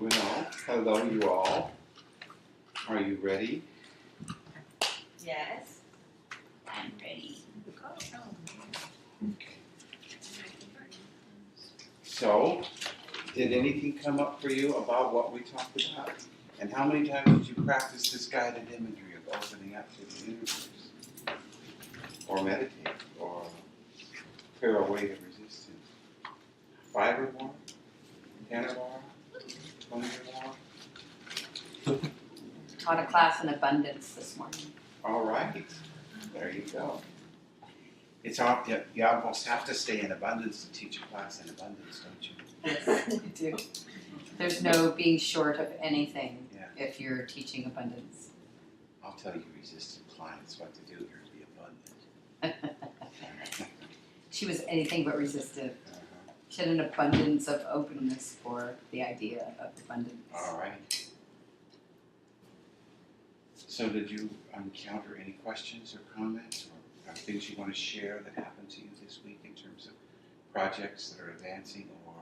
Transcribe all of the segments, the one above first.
Well, hello you all. Are you ready? Yes. I'm ready. Okay. So, did anything come up for you about what we talked about? And how many times did you practice this guided imagery of opening up to the universe? Or meditate? Or clear away the resistance? 5 or more? 10 or more? 20 or more? Taught a class in abundance this morning. All right. There you go. It's all, you almost have to stay in abundance to teach a class in abundance, don't you? Yes, I do. There's no being short of anything if you're teaching abundance. I'll tell you resistant clients what to do here to be abundant. She was anything but resistant. She had an abundance of openness for the idea of abundance. All right. So did you encounter any questions or comments or things you want to share that happened to you this week in terms of projects that are advancing or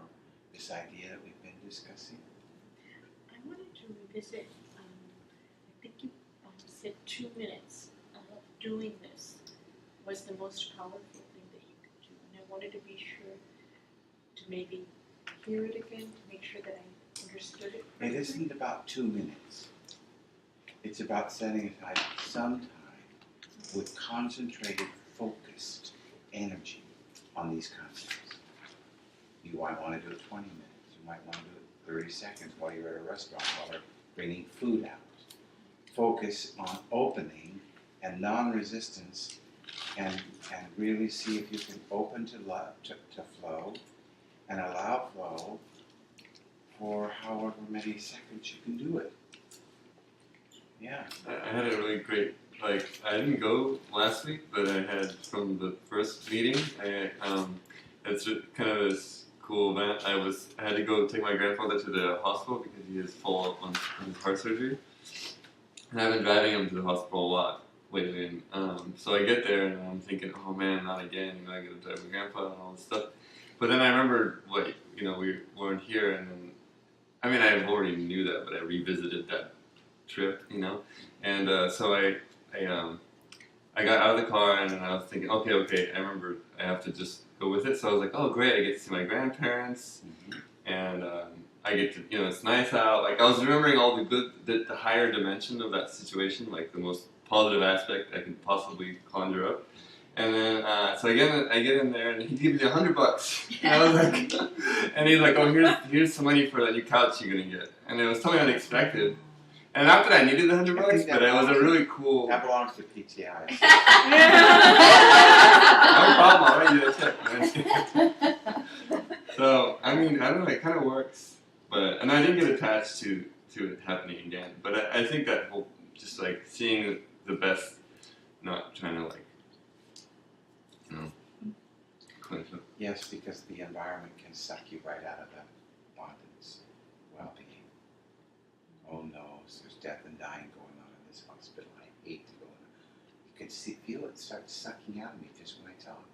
this idea that we've been discussing? I wanted to revisit, I think you said 2 minutes of doing this was the most powerful thing that you could do. And I wanted to be sure to maybe hear it again, to make sure that I understood it correctly. It isn't about 2 minutes. It's about setting aside some time with concentrated, focused energy on these concepts. You might want to do it 20 minutes. You might want to do it 30 seconds while you're at a restaurant, while they're bringing food out. Focus on opening and non-resistance and really see if you can open to flow and allow flow for however many seconds you can do it. Yeah. I had a really great, I didn't go last week, but I had from the first meeting, it's kind of this cool event. I had to go take my grandfather to the hospital because he is full on his heart surgery. And I've been driving him to the hospital a lot lately. And so I get there and I'm thinking, oh man, not again, I gotta drive my grandpa and all this stuff. But then I remembered, we weren't here and then, I already knew that, but I revisited that trip, and so I got out of the car and I was thinking, okay, I remember I have to just go with it. So I was like, oh great, I get to see my grandparents, and I get to, it's nice out. I was remembering all the good, the higher dimension of that situation, like the most positive aspect I could possibly conjure up. And then, so I get in there, and he gives me $100. And I was like, and he's like, oh, here's some money for that new couch you're gonna get. And it was totally unexpected. And not that I needed the $100, but it was a really cool. That belongs to PTI. No problem, I'll write you a check. So, I don't know, it kind of works. And I didn't get attached to it happening again. But I think that whole, just seeing the best, not trying to clinch up. Yes, because the environment can suck you right out of that abundance, well-being. Oh no, there's death and dying going on in this hospital. I hate to go in there. You can feel it start sucking out of me just when I talk.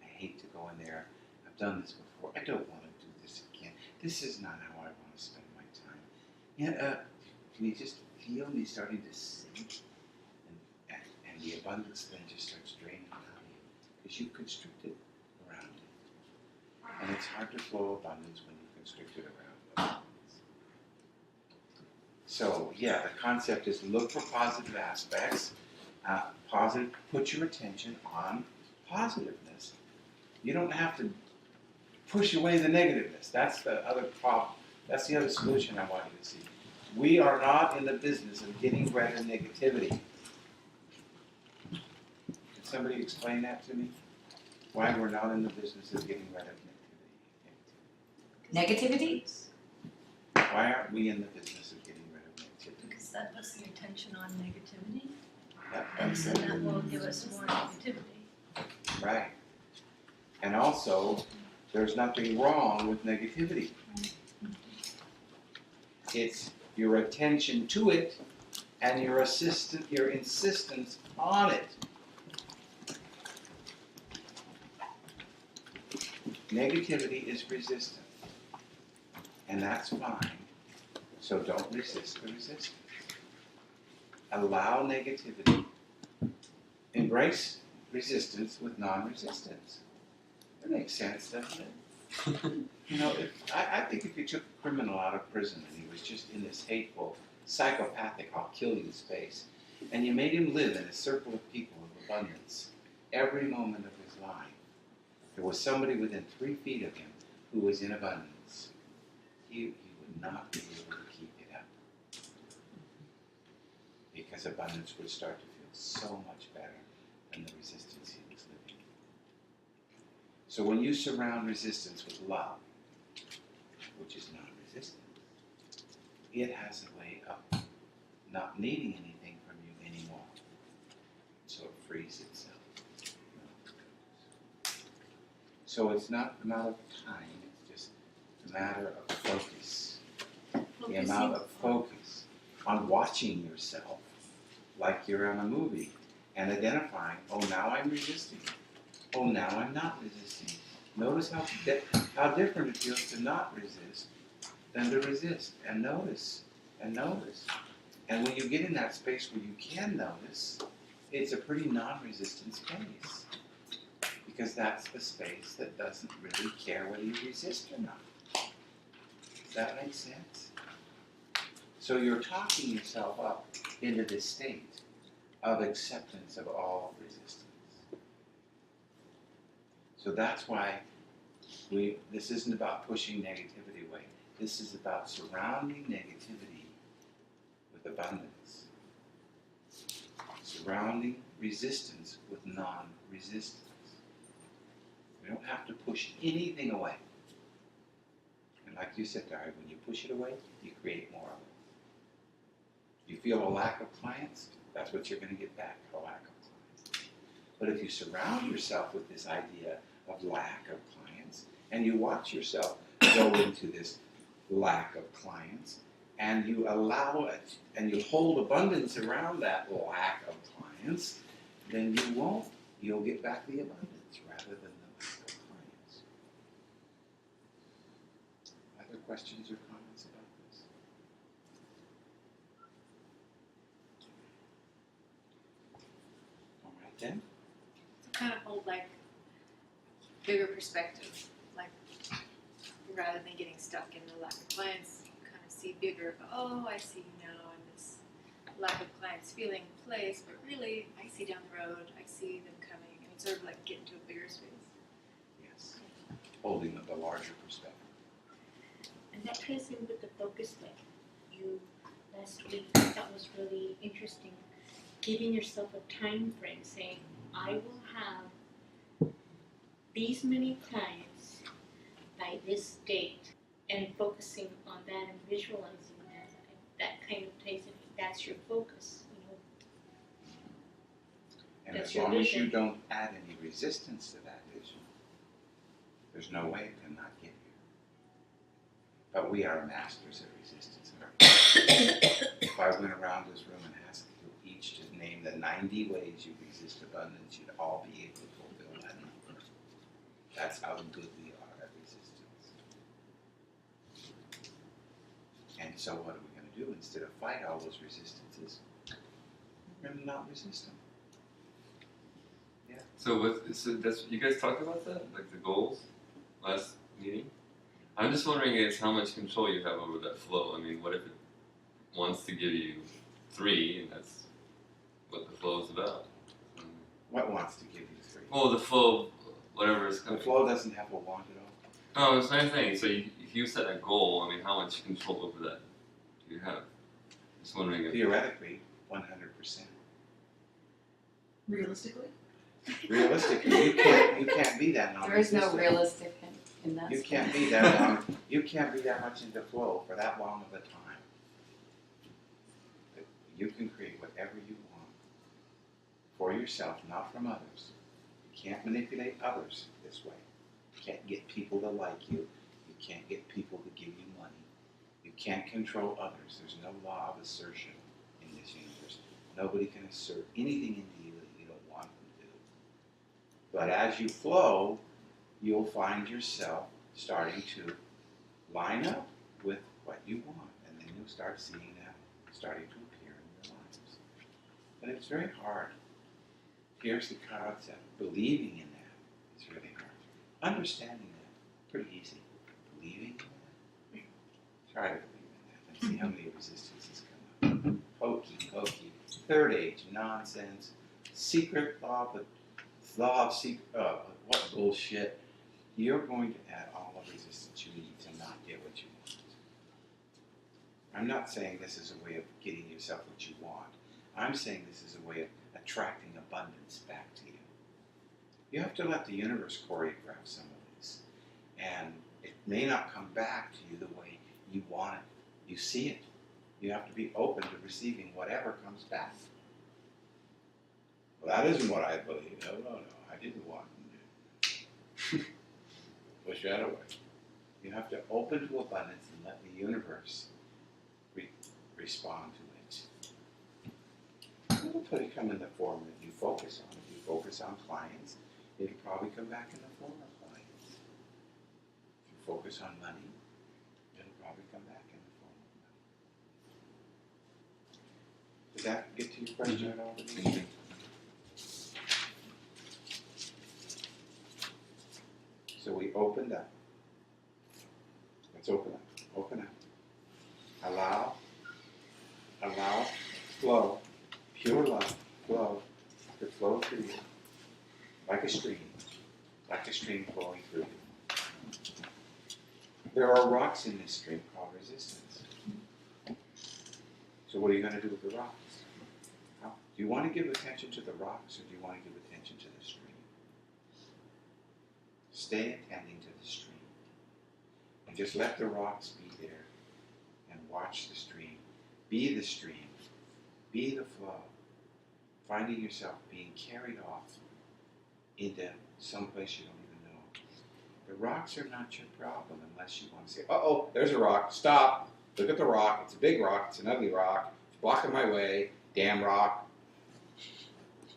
I hate to go in there. I've done this before. I don't want to do this again. This is not how I want to spend my time. Yeah, can you just feel me starting to sink? And the abundance then just starts draining out of you because you've constricted around it. And it's hard to flow abundance when you've constricted around abundance. So, the concept is look for positive aspects, put your attention on positiveness. You don't have to push away the negativeness. That's the other problem. That's the other solution I want you to see. We are not in the business of getting rid of negativity. Can somebody explain that to me? Why we're not in the business of getting rid of Negativity? Why aren't we in the business of getting rid of negativity? Because that puts the attention on negativity, Yep. and so that will give us more negativity. Right. And also, there's nothing wrong with negativity. It's your attention to it and your insistence on it. Negativity is resistant, and that's fine. So don't resist the resistance. Allow negativity. Embrace resistance with non-resistance. That makes sense, doesn't it? You know, I think if you took a criminal out of prison and he was just in this hateful, psychopathic, I'll kill you space, and you made him live in a circle of people of abundance every moment of his life, there was somebody within 3 feet of him who was in abundance, he would not be able to keep it up. Because abundance would start to feel so much better than the resistance he was living in. So when you surround resistance with love, which is non-resistance, it has a way of not needing anything from you anymore. So it frees itself. So it's not a matter of time, it's just a matter of focus. The amount of focus on watching yourself like you're on a movie and identifying, oh, now I'm resisting. Oh, now I'm not resisting. Notice how different it feels to not resist than to resist. And notice, and notice. And when you get in that space where you can notice, it's a pretty non-resistant space. Because that's the space that doesn't really care whether you resist or not. Does that make sense? So you're talking yourself up into this state of acceptance of all resistance. So that's why this isn't about pushing negativity away. This is about surrounding negativity with abundance. Surrounding resistance with non-resistance. We don't have to push anything away. And like you said, Dari, when you push it away, you create more of it. You feel a lack of clients, that's what you're going to get back, a lack of clients. But if you surround yourself with this idea of lack of clients, and you watch yourself go into this lack of clients, and you allow it, and you hold abundance around that lack of clients, then you'll get back the abundance rather than the lack of clients. Other questions or comments about this? All right then. So kind of hold like bigger perspective, like rather than getting stuck in the lack of clients, kind of see bigger. Oh, I see now, and this lack of clients feeling place, but really, I see down the road, I see them coming, and it's sort of like get into a bigger space. Yes. Holding up a larger perspective. And that ties in with the focus that you last week I thought was really interesting. Giving yourself a time frame, saying, I will have these many clients by this date, and focusing on that and visualizing that. That kind of ties in. That's your focus, And That's as your long as vision. you don't add any resistance to that vision, there's no way it cannot get here. But we are masters at resistance. If I went around this room and asked you each to name the 90 ways you resist abundance, you'd all be able to fulfill that number. That's how good we are at resistance. And so what are we going to do? Instead of fight all those resistances, we're going to not resist them. So that's you guys talked about that, like the goals last meeting. I'm just wondering is how much control you have over that flow. I mean, what if it wants to give you 3, and that's what the flow is about? What wants to give you 3? Well, the flow, whatever is The coming. flow doesn't have a want at all. No, it's the same thing. So if you set a goal, I mean, how much control over that do you have? Just wondering if Theoretically, 100%. Realistically? Realistically, you can't be that There is no non-resistant. realistic in that. You can't be that long. You can't be that much into flow for that long of a time. But you can create whatever you want for yourself, not from others. You can't manipulate others this way. You can't get people to like you. You can't get people to give you money. You can't control others. There's no law of assertion in this universe. Nobody can assert anything into you that you don't want them to. But as you flow, you'll find yourself starting to line up with what you want, and then you'll start seeing that starting to appear in their lives. And it's very hard. Here's the concept. Believing in that is really hard. Understanding that, pretty easy. Believing in that, try to believe in that and see how many resistances come up. Hokey, third age, nonsense, secret law, but law of secret, what bullshit. You're going to add all the resistance you need to not get what you want. I'm not saying this is a way of getting yourself what you want. I'm saying this is a way of attracting abundance back to you. You have to let the universe choreograph some of this. And it may not come back to you the way you want it. You see it. You have to be open to receiving whatever comes back. Well, that isn't what I believe. No, I didn't want it. Push that away. You have to open to abundance and let the universe respond to it. It'll probably come in the form that you focus on. If you focus on clients, it'll probably come back in the form of clients. If you focus on money, it'll probably come back in the form of money. Did that get to your question at all? Mm-hmm. So we opened up. Let's open up. Open up. Allow flow, pure love, flow, to flow through you like a stream flowing through you. There are rocks in this stream called resistance. So what are you going to do with the rocks? Do you want to give attention to the rocks or do you want to give attention to the stream? Stay attending to the stream. And just let the rocks be there and watch the stream. Be the stream. Be the flow. Finding yourself being carried off into someplace you don't even know. The rocks are not your problem unless you want to say, uh-oh, there's a rock. Stop. Look at the rock. It's a big rock. It's an ugly rock. It's blocking my way. Damn rock.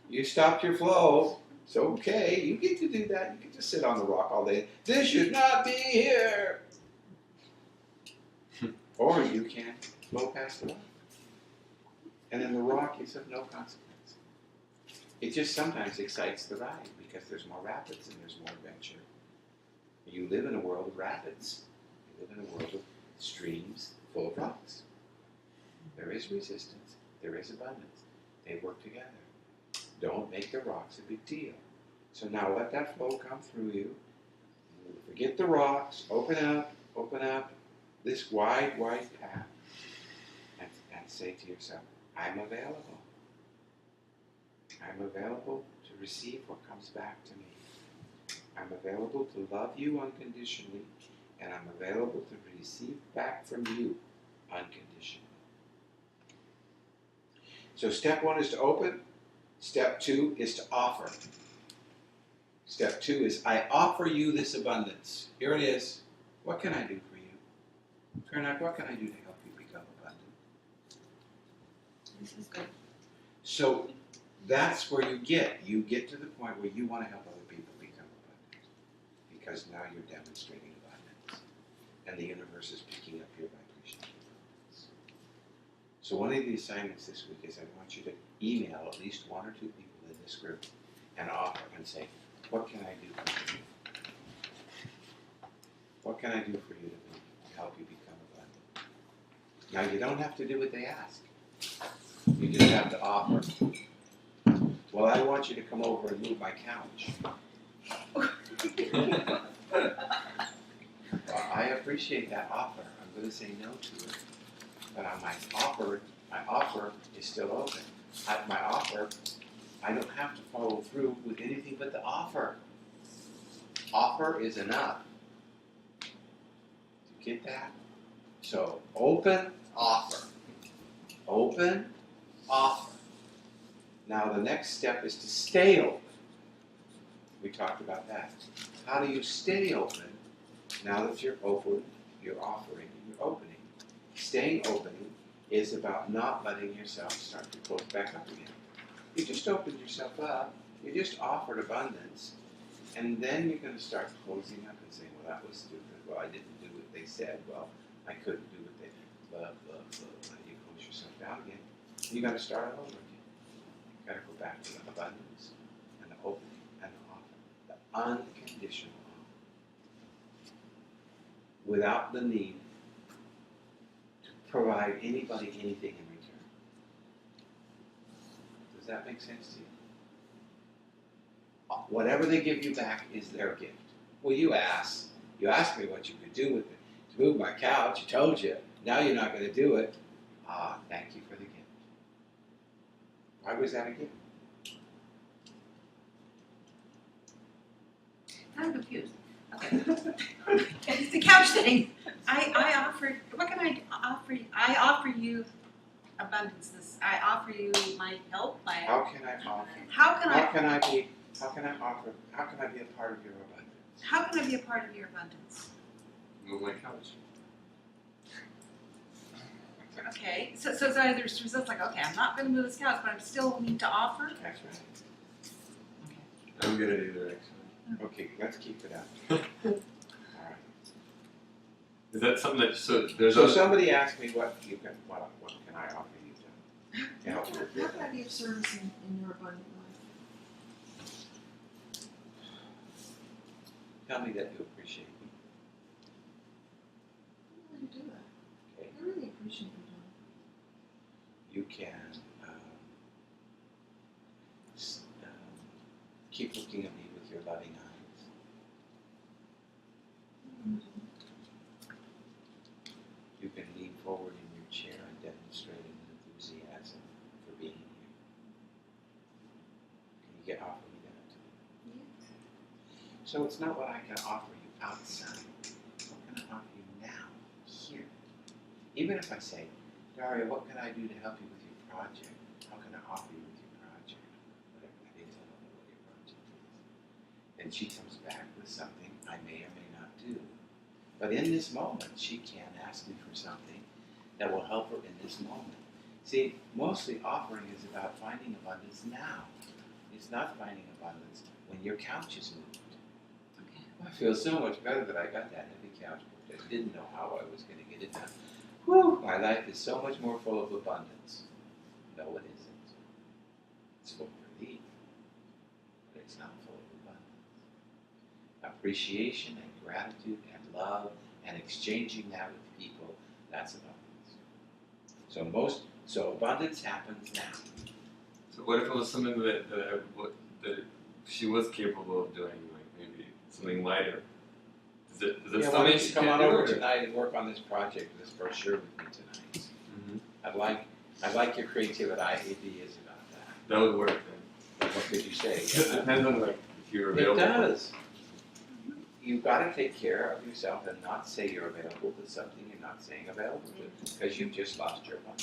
You stopped your flow. It's okay. You get to do that. You can just sit on the rock all day. This should not be here. Or you can flow past the rock. And then the rock is of no consequence. It just sometimes excites the ride because there's more rapids and there's more adventure. You live in a world of rapids. You live in a world of streams full of rocks. There is resistance. There is abundance. They work together. Don't make the rocks a big deal. So now let that flow come through you. Forget the rocks. Open up this wide path. And say to yourself, I'm available. I'm available to receive what comes back to me. I'm available to love you unconditionally, and I'm available to receive back from you unconditionally. So step 1 is to open. Step 2 is to offer. Step 2 is, I offer you this abundance. Here it is. What can I do for you? Karnak, what can I do to help you become abundant? This is good. So that's where you get to the point where you want to help other people become abundant. Because now you're demonstrating abundance. And the universe is picking up your vibration of abundance. So one of the assignments this week is I want you to email at least 1 or 2 people in this group and offer and say, what can I do for you? What can I do for you to help you become abundant? Now you don't have to do what they ask. You just have to offer. Well, I want you to come over and move my couch. Well, I appreciate that offer. I'm going to say no to it. But my offer is still open. My offer, I don't have to follow through with anything but the offer. Offer is enough. Do you get that? So, open, offer. Open, offer. Now the next step is to stay open. We talked about that. How do you stay open now that you're open, you're offering, and you're opening? Staying open is about not letting yourself start to close back up again. You just opened yourself up, you just offered abundance, and then you're going to start closing up and saying, well, that was stupid. Well, I didn't do what they said. Well, I couldn't do what they did. You close yourself down again. You got to start all over again. You got to go back to the abundance and the opening and the offer, the unconditional offer, without the need to provide anybody anything in return. Does that make sense to you? Whatever they give you back is their gift. Well, you asked me what you could do with it. To move my couch, I told you. Now you're not going to do it. Ah, thank you for the gift. Why was that a gift? I'm confused. Okay. It's the couch thing. I offered, what can I offer you? I offer you abundance. I offer you my help, How can I offer? how can I How can I be a part of your abundance? be a part of your abundance? Move my couch. Okay, so there's results like, okay, I'm not gonna move this couch, but I still need to offer? That's right. I'm good at either, actually. Okay, let's keep it up. All right. Is that something that, so there's So other, somebody asked me what can I offer you to help you with How your can I be of service in your abundant life? Tell me that you appreciate me. How do I do that? Okay. I really appreciate you, You can keep looking at me with your loving eyes. John. You can lean forward in your chair and demonstrate an enthusiasm for being here. Can you offer me that? So it's not what I can offer you outside. What can I offer you now, here? Even if I say, Daria, what can I do to help you with your project? How can I offer you with your project? Whatever that is, I don't know what your project is. And she comes back with something I may or may not do. But in this moment, she can ask me for something that will help her in this moment. See, mostly offering is about finding abundance now. It's not finding abundance when your couch is moved. I feel so much better that I got that heavy couch moved. I didn't know how I was going to get it done. Whew, my life is so much more full of abundance. No, it isn't. It's full of relief, but it's not full of abundance. Appreciation and gratitude and love and exchanging that with people, that's abundance. So abundance happens now. so what if it was something that she was capable of doing, like maybe something lighter? Is it Yeah, why something don't she you come can't on do? over Or? tonight and work on this project, this brochure with me tonight. Mm-hmm. I'd like your creativity ideas about that. That would work then. What could you say? It depends on like if you're It available. does. You've got to take care of yourself and not say you're available to something you're not saying available to, because you've just lost your money.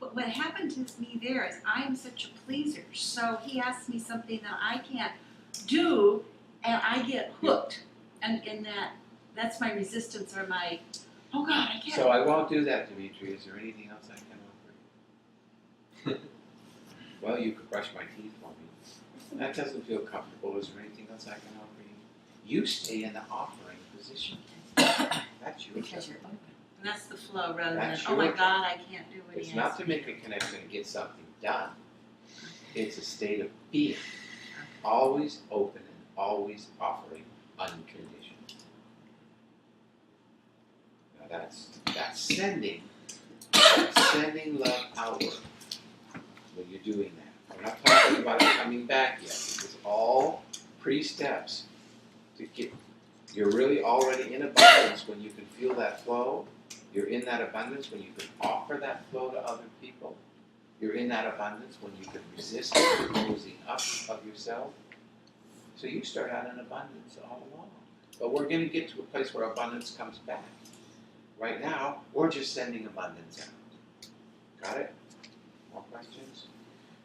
But what happened to me there is I am such a pleaser. So he asks me something that I can't do, and I get hooked. And in that's my resistance or my, oh God, I can't. So I won't do that, Dimitri. Is there anything else I can offer you? Well, you could brush my teeth for me. That doesn't feel comfortable. Is there anything else I can offer you? You stay in the offering position. That's your Because job. you're open. And that's the flow rather than, That's oh my your God, I can't do it. It's not to make a connection and get something done. It's a state of being. Always open and always offering unconditional. Now that's sending love outward when you're doing that. We're not talking about it coming back yet. It's all pre-steps to get. You're really already in abundance when you can feel that flow. You're in that abundance when you can offer that flow to other people. You're in that abundance when you can resist the closing up of yourself. So you start out in abundance all along. But we're going to get to a place where abundance comes back. Right now, we're just sending abundance out. Got it? More questions?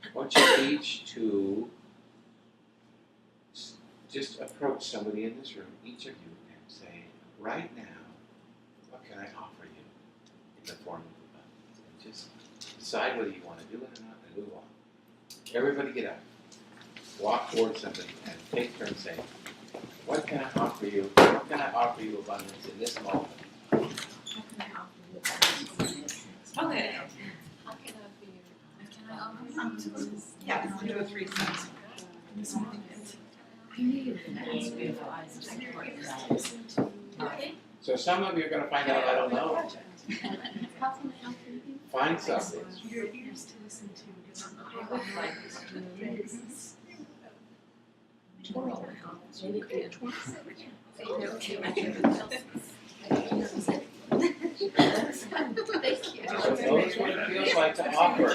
I want you each to just approach somebody in this room, each of you, and say, right now, what can I offer you in the form of abundance? And just decide whether you want to do it or not and move on. Everybody get up. Walk towards somebody and take turns saying, what can I offer you? What can I offer you abundance in this moment? How can I offer you beautiful eyes are supporting that. So some of you are gonna find out I don't know. Find something. Your ears to listen to. Thank you. Notice what it feels like to offer.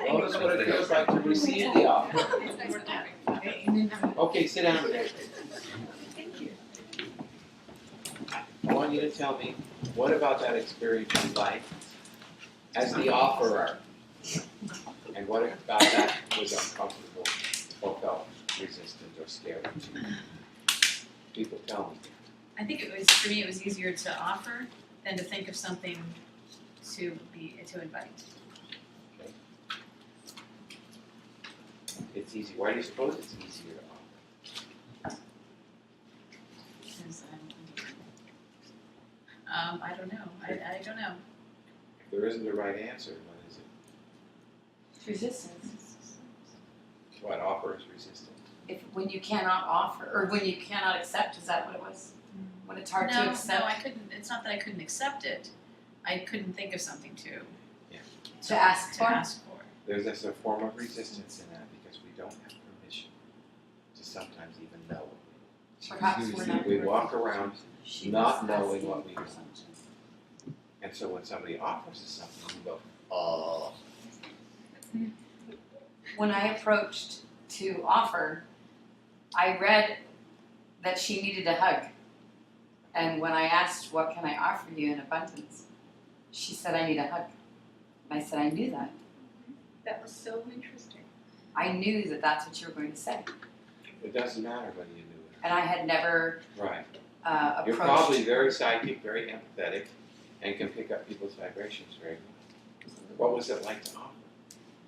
Notice what it feels like to receive the offer. Okay, sit down. I want you to tell me, what about that experience you like as the offerer? And what about that was uncomfortable or felt resistant or scary to you? People tell me. I think it was, for me, it was easier to offer than to think of something to invite. It's easy. Why do you suppose it's easier to offer? Because I don't know. I don't know. If there isn't a right answer, what is it? It's resistance. What offer is resistant? When you cannot offer, or when you cannot accept, is that what it was? When it's hard to accept? No, I couldn't. It's not that I couldn't accept it. I couldn't think of something to ask to for? ask for. There's a form of resistance in that because we don't have permission to sometimes even know what we want. Perhaps we're not. We walk around She not was knowing asking what we for want. something. And so when somebody offers us something, we go, oh. When I approached to offer, I read that she needed a hug. And when I asked, what can I offer you in abundance? She said, I need a hug. And I said, I knew that. That was so interesting. I knew that that's what you were going to say. It doesn't matter whether you knew it. And I had never Right. approached. You're probably very psychic, very empathetic, and can pick up people's vibrations very well. What was it like to offer?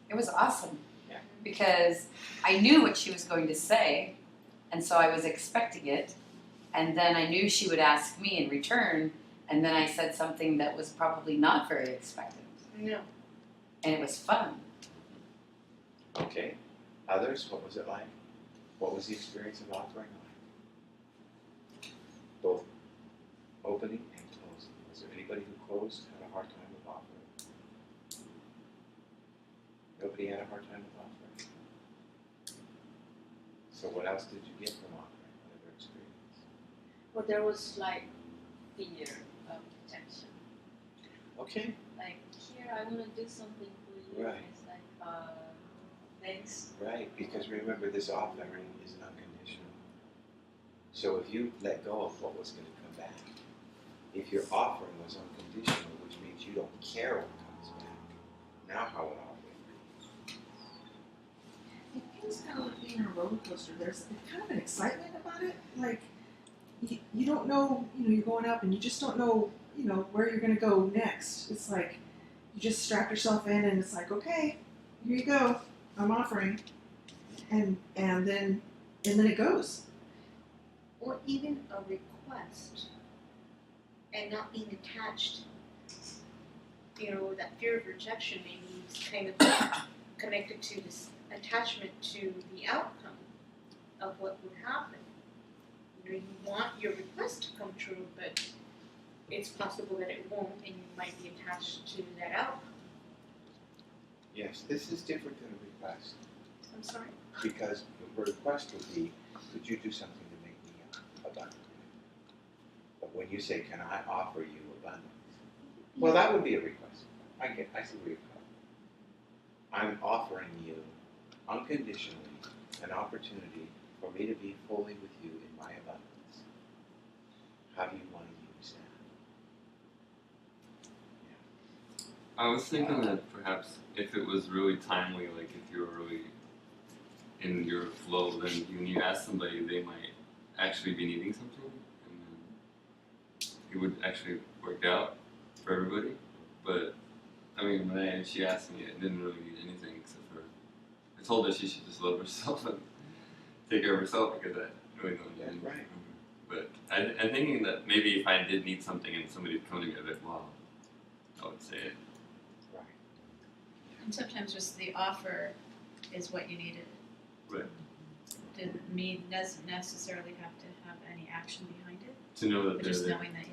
It was awesome. Yeah. Because I knew what she was going to say, and so I was expecting it. And then I knew she would ask me in return, and then I said something that was probably not very expected. No. And it was fun. Okay. Others, what was it like? What was the experience of offering like? Both opening and closing. Was there anybody who closed had a hard time with offering? Nobody had a hard time with offering? So what else did you get from offering? What other experience? Well, there was like fear of rejection. Okay. Like, here, I want to do something for you. Right. It's like, thanks. Right, because remember this offering is unconditional. So if you let go of what was going to come back, if your offering was unconditional, which means you don't care what comes back, now how would offering It feels kind of like being on a roller coaster. There's kind of an excitement about it. Like, you don't know, you're going up and you just don't know, where you're going to go next. It's like you just strap yourself in and it's like, okay, here you go. I'm offering. And then it goes. Or even a request and not being attached. That fear of rejection maybe is kind of connected to this attachment to the outcome of what would happen. You want your request to come true, but it's possible that it won't, and you might be attached to that outcome. Yes, this is different than a request. I'm sorry? Because a request would be, could you do something to make me abundant? But when you say, can I offer you abundance? Well, that would be a request. I see where you're going. I'm offering you unconditionally an opportunity for me to be fully with you in my abundance. How do you want to use that? I was thinking that perhaps if it was really timely, like if you were really in your flow, then when you ask somebody, they might actually be needing something, and then it would actually work out for everybody. But I mean, when she asked me, I didn't really need anything except for I told her she should just love herself and take care of herself because I really don't need That's anything. right. But I'm thinking that maybe if I did need something and somebody would come to me, I'd be like, wow, I would say it. Right. And sometimes just the offer is what you needed. Right. didn't mean doesn't necessarily have to have any action behind it, To know that but they're just there. knowing that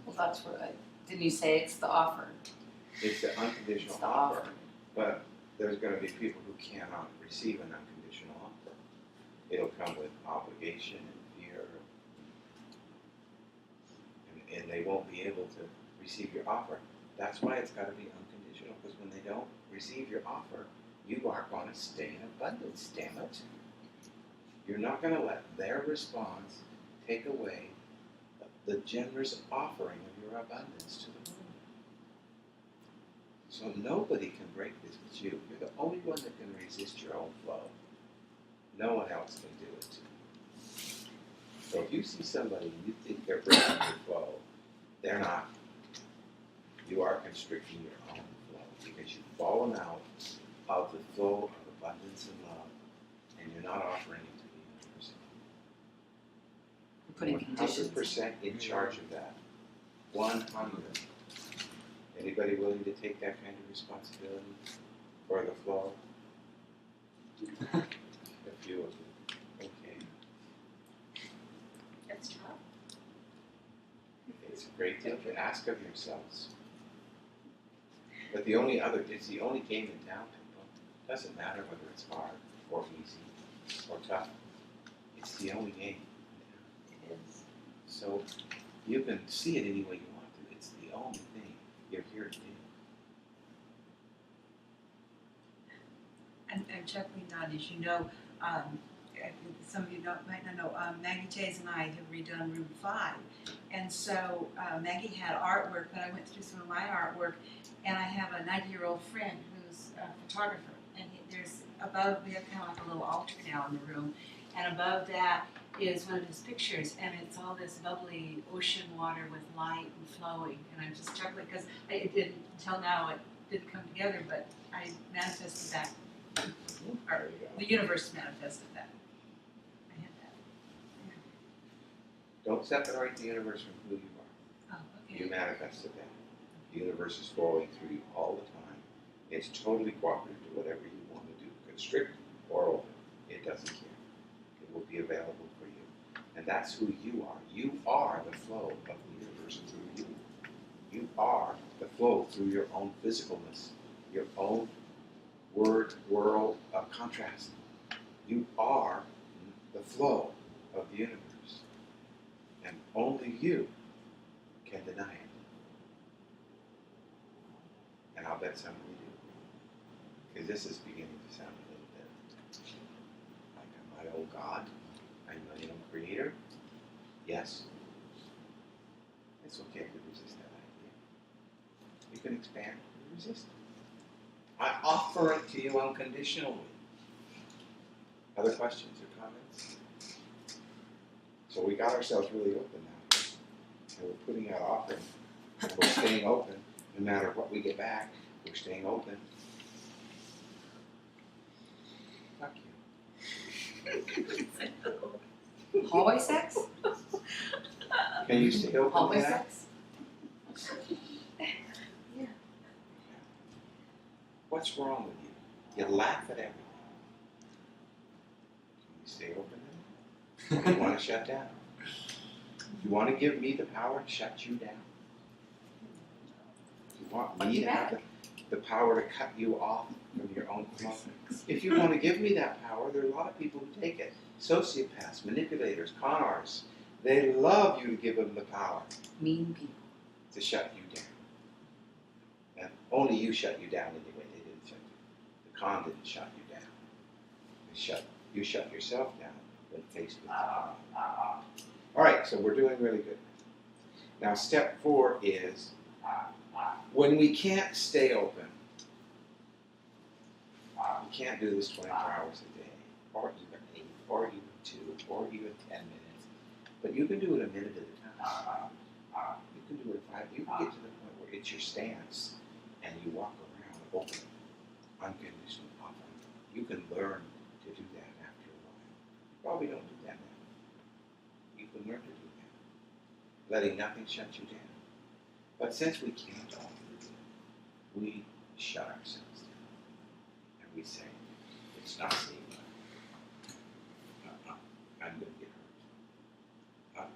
Well, that's what didn't you say it's the offer? It's the unconditional It's the offer, offer. but there's going to be people who cannot receive an unconditional offer. It'll come with obligation and fear, and they won't be able to receive your offer. That's why it's got to be unconditional, because when they don't receive your offer, you are going to stay in abundance, damn it. You're not going to let their response take away the generous offering of your abundance to the world. So nobody can break this but you. You're the only one that can resist your own flow. No one else can do it. So if you see somebody and you think they're breaking your flow, they're not. You are constricting your own flow because you've fallen out of the flow of abundance and love, and you're not offering it to the universe. We're putting conditions. 100% in charge of that. 100. Anybody willing to take that kind of responsibility for the flow? A few of you. Okay. That's tough. It's a great deal to ask of yourselves. But it's the only game in town, people. Doesn't matter whether it's hard or easy or tough. It's the only game in town. It is. So you can see it any way you want to. It's the only thing you're here to do. And chuckling on, as you know, some of you might not know, Maggie Jays and I have redone Room 5. And so Maggie had artwork, but I went through some of my artwork, and I have a 90-year-old friend who's a photographer. And there's above, we have kind of like a little altar now in the room, and above that is one of his pictures, and it's all this bubbly ocean water with light and flowing. And I'm just chuckling because it didn't, until now, it didn't come together, but I manifested that. Or the universe manifested that. I had that. Don't separate the universe from who you are. Oh, okay. You manifested that. The universe is flowing through you all the time. It's totally cooperative to whatever you want to do, constrict or open. It doesn't care. It will be available for you. And that's who you are. You are the flow of the universe through you. You are the flow through your own physicalness, your own world of contrast. You are the flow of the universe. And only you can deny it. And I'll bet some of you do. Because this is beginning to sound a little bit like I'm my own God. I'm my own creator. Yes. It's okay to resist that idea. You can expand and resist it. I offer it to you unconditionally. Other questions or comments? So we got ourselves really open now, right? And we're putting out offering. And we're staying open. No matter what we get back, we're staying open. Fuck you. Hallway sex? Can you stay open Hallway to that? sex? What's wrong with you? You laugh at everything. Can you stay open then? Or you want to shut down? You want to give me the power to shut you down? You want me to have the power to cut you off from your own flow? If you want to give me that power, there are a lot of people who take it. Sociopaths, manipulators, con artists. They love you to give them the power Mean people. to shut you down. And only you shut you down anyway. They didn't shut you. The con didn't shut you down. You shut yourself down when faced with the con. All right, so we're doing really good. Now, step 4 is when we can't stay open. We can't do this 24 hours a day, or even 8, or even 2, or even 10 minutes. But you can do it a minute at a time. You can do it 5. You can get to the point where it's your stance, and you walk around open, unconditionally offering. You can learn to do that after a while. You probably don't do that now. You can learn to do that, letting nothing shut you down. But since we can't all do it, we shut ourselves down. And we say, it's not me. I'm going to get hurt.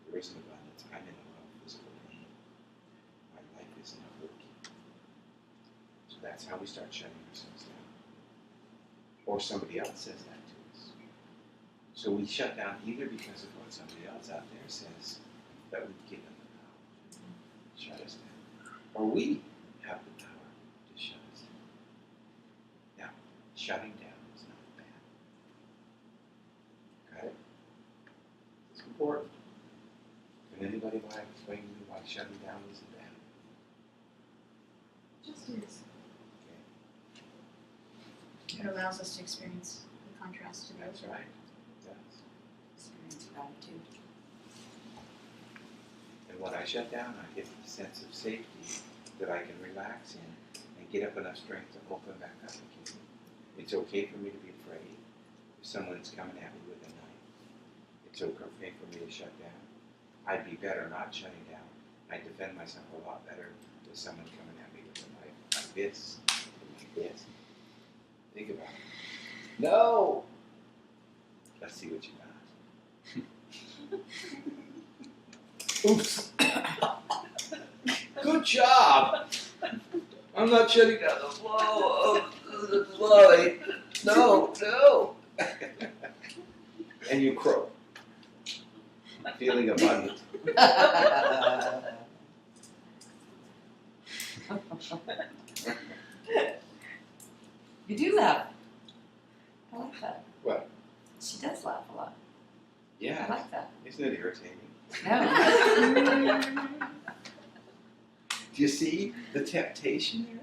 There isn't abundance. I'm in a lot of physical pain. My life is not working. So that's how we start shutting ourselves down. Or somebody else says that to us. So we shut down either because of what somebody else out there says that we've given the power to shut us down, or we have the power to shut us down. Now, shutting down is not bad. Got it? It's important. Can anybody explain to me why shutting down isn't bad? Just is. It allows us to experience the contrast to the That's other. right. It does. Experience gratitude. And when I shut down, I get the sense of safety that I can relax in and get up enough strength to open back up again. It's okay for me to be afraid if someone's coming at me with a knife. It's okay for me to shut down. I'd be better not shutting down. I'd defend myself a lot better with someone coming at me with a knife like this, like this. Think about it. No! Let's see what you got. Oops. Good job. I'm not shutting down the flow of the flood. No, no. And you croak. Feeling abundant. You do laugh. I like that. What? She does laugh a lot. I Yeah. like that. Isn't it irritating? No. Do you see the temptation there?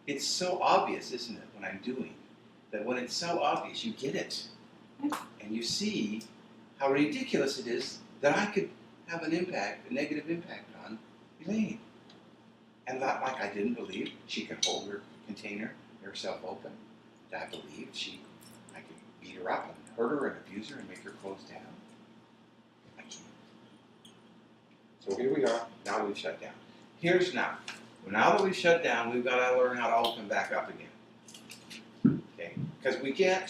It's so obvious, isn't it, when I'm doing, that when it's so obvious, you get it. And you see how ridiculous it is that I could have an impact, a negative impact on Elaine. And not like I didn't believe she could hold her container, herself open. I believed I could beat her up and hurt her and abuse her and make her close down. I can't. So here we are, now we've shut down. Here's now. Now that we've shut down, we've got to learn how to open back up again. Okay? Because we can't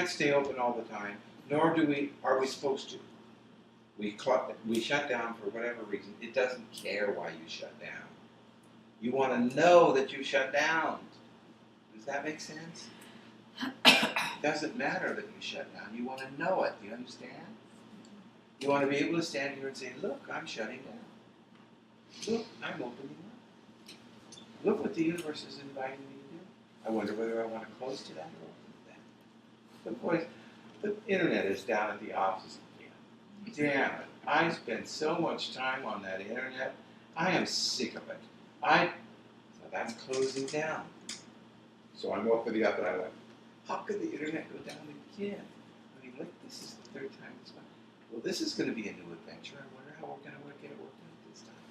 stay open all the time, nor are we supposed to. We shut down for whatever reason. It doesn't care why you shut down. You want to know that you shut down. Does that make sense? It doesn't matter that you shut down. You want to know it. Do you understand? You want to be able to stand here and say, look, I'm shutting down. Look, I'm opening up. Look what the universe is inviting me to do. I wonder whether I want to close to that or open to that. But boys, the internet is down at the office again. Damn it. I spend so much time on that internet. I am sick of it. So that's closing down. So I'm opening up and I went, how could the internet go down again? I mean, look, this is the third time it's gone. Well, this is going to be a new adventure. I wonder how we're going to get it worked out this time.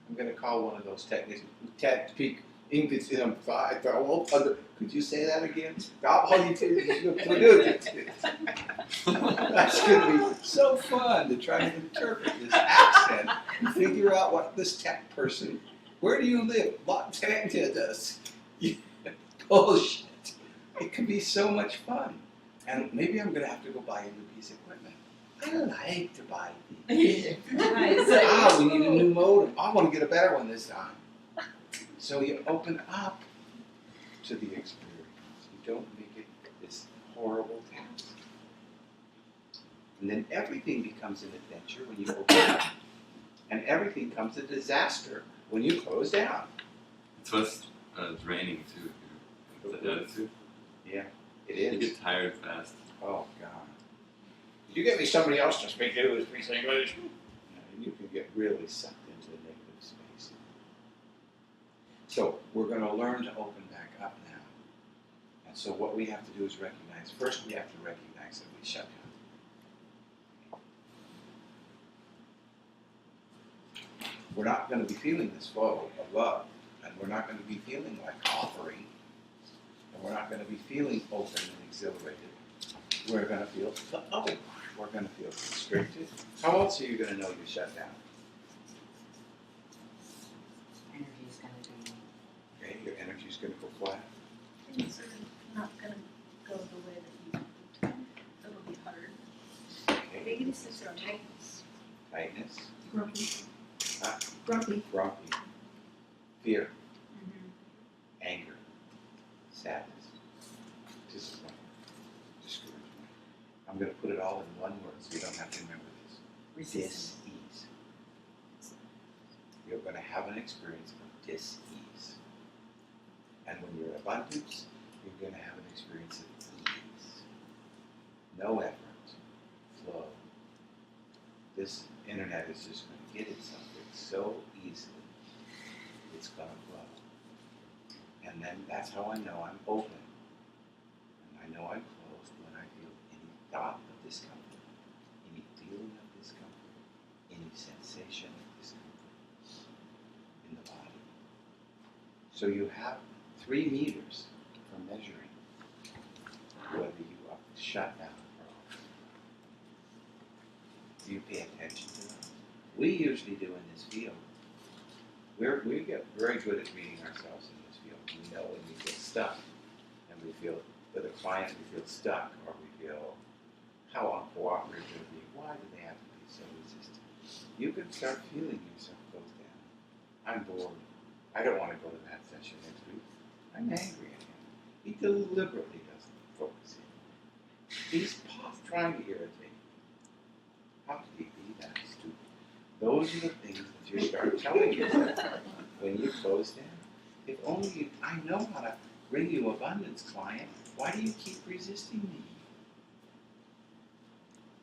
I'm going to call one of those technicians. Could you say that again? That's going to be so fun to try to interpret this accent and figure out what this tech person. Where do you live? Los Angeles. Bullshit. It can be so much fun. And maybe I'm going to have to go buy a new piece of equipment. I like to buy these. We need a new modem. I want to get a better one this time. So you open up to the experience. You don't make it this horrible task. And then everything becomes an adventure when you open up. And everything becomes a disaster when you close down. It's what's draining too. The attitude. Yeah, it You is. get tired fast. Oh, God. You get me somebody else to speak English. You can get really sucked into the negative space. So we're going to learn to open back up now. And so what we have to do is recognize, first we have to recognize that we shut down. We're not going to be feeling this flow of love. And we're not going to be feeling like offering. And we're not going to be feeling open and exhilarated. We're going to feel the other part. We're going to feel constricted. How else are you going to know you shut down? Energy is going to be. Okay, your energy's going to go flat. Things are not going to go the way that you want them to. It'll be hard. Releases or tightness. tightness, Grumpy. Huh? Grumpy. grumpy, fear, Mhm. anger, sadness, disappointment, discouragement. I'm going to put it all in one word so you don't have to remember this. Resistance. Dis-ease. You're going to have an experience of dis-ease. And when you're in abundance, you're going to have an experience of ease. No effort, flow. This internet is just going to get itself so easily. It's going to flow. And then that's how I know I'm open. And I know I'm closed when I feel any thought of discomfort, any feeling of discomfort, any sensation of discomfort in the body. So you have 3 meters for measuring whether you are shut down or open. Do you pay attention to that? We usually do in this field. We get very good at reading ourselves in this field. We know when we get stuck, and we feel, with a client, we feel stuck, or we feel, how uncooperative are they? Why do they have to be so resistant? You can start feeling yourself close down. I'm bored. I don't want to go to that session next week. I'm angry at him. He deliberately doesn't focus in. He's trying to irritate me. How could he be that stupid? Those are the things that you start telling yourself when you close down. If only you, I know how to bring you abundance, client. Why do you keep resisting me?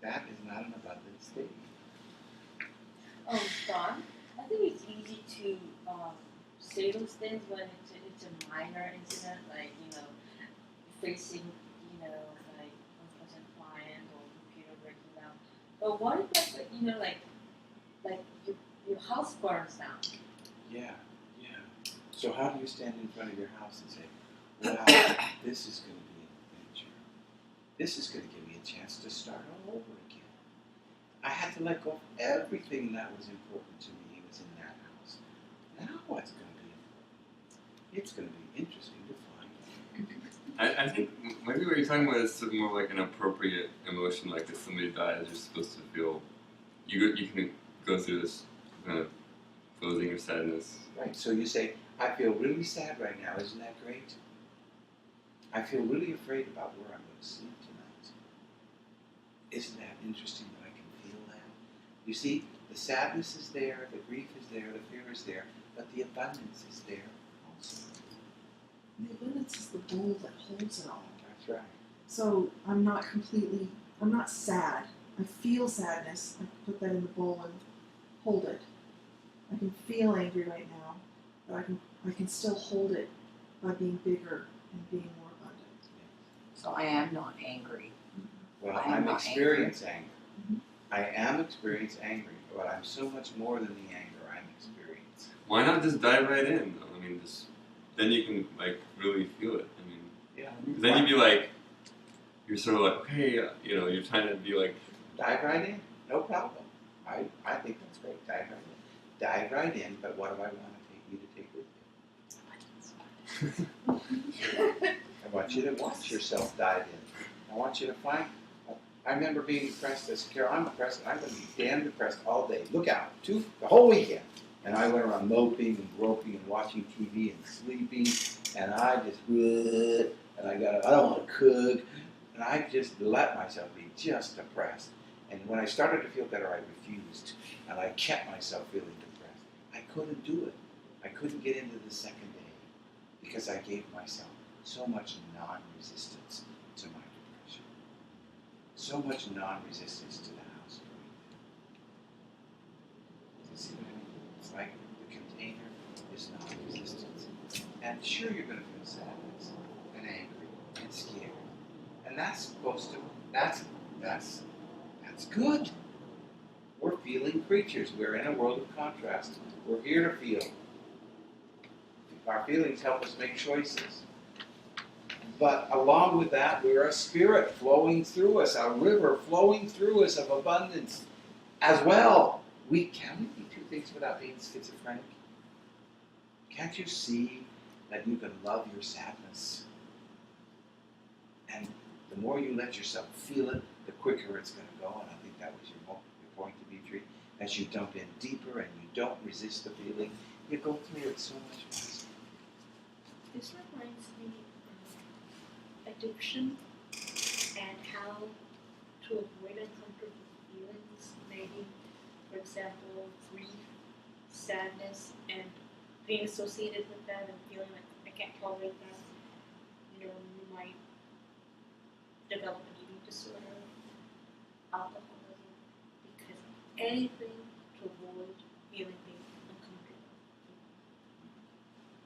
That is not an abundant state. Don, I think it's easy to say those things when it's a minor incident, like, facing, like unpleasant client or computer breaking down. But what if like your house burns down? Yeah. So how do you stand in front of your house and say, wow, this is going to be an adventure. This is going to give me a chance to start all over again. I had to let go of everything that was important to me was in that house. Now what's going to be important? It's going to be interesting to find out. I think maybe what you're talking about is more like an appropriate emotion, like if somebody dies, you're supposed to feel, you can go through this kind of closing or sadness. Right, so you say, I feel really sad right now, isn't that great? I feel really afraid about where I'm going to sleep tonight. Isn't that interesting that I can feel that? You see, the sadness is there, the grief is there, the fear is there, but the abundance is there also. And the abundance is the bowl that holds it all. That's right. So I'm not sad. I feel sadness. I put that in the bowl and hold it. I can feel angry right now, but I can still hold it by being bigger and being more abundant. So I am not angry. Well, I am I'm not experiencing anger. Mhm. I am experiencing angry, but I'm so much more than the anger I'm experiencing. Why not just dive right in, though? I mean, then you can, like, really feel it. I mean, Yeah. 'cause then you'd be like, you're sort of like, okay, you're trying to be like, Dive right in, no problem. I think that's great. Dive right in. Dive right in, but what do I want you to take with you? I want you to watch yourself dive in. I want you to find. I remember being depressed as Carol. I'm depressed, and I'm going to be damn depressed all day. Look out, the whole weekend. And I went around moping and groping and watching TV and sleeping, and I just, and I don't want to cook, and I just let myself be just depressed. And when I started to feel better, I refused, and I kept myself feeling depressed. I couldn't do it. I couldn't get into the second day because I gave myself so much non-resistance to my depression. So much non-resistance to the house burning down. You see what I mean? It's like the container is non-resistance. And sure, you're going to feel sadness and angry and scared. And that's supposed to, that's good. We're feeling creatures. We're in a world of contrast. We're here to feel. Our feelings help us make choices. But along with that, we're a spirit flowing through us, a river flowing through us of abundance as well. Can we be two things without being schizophrenic? Can't you see that you can love your sadness? And the more you let yourself feel it, the quicker it's going to go. And I think that was your point to be true. As you dump in deeper and you don't resist the feeling, you go through it so much faster. This reminds me of addiction and how to avoid uncomfortable feelings, maybe, for example, grief, sadness, and being associated with that and feeling like I can't tolerate that. You know, you might develop an eating disorder, alcoholism, because anything to avoid feeling uncomfortable.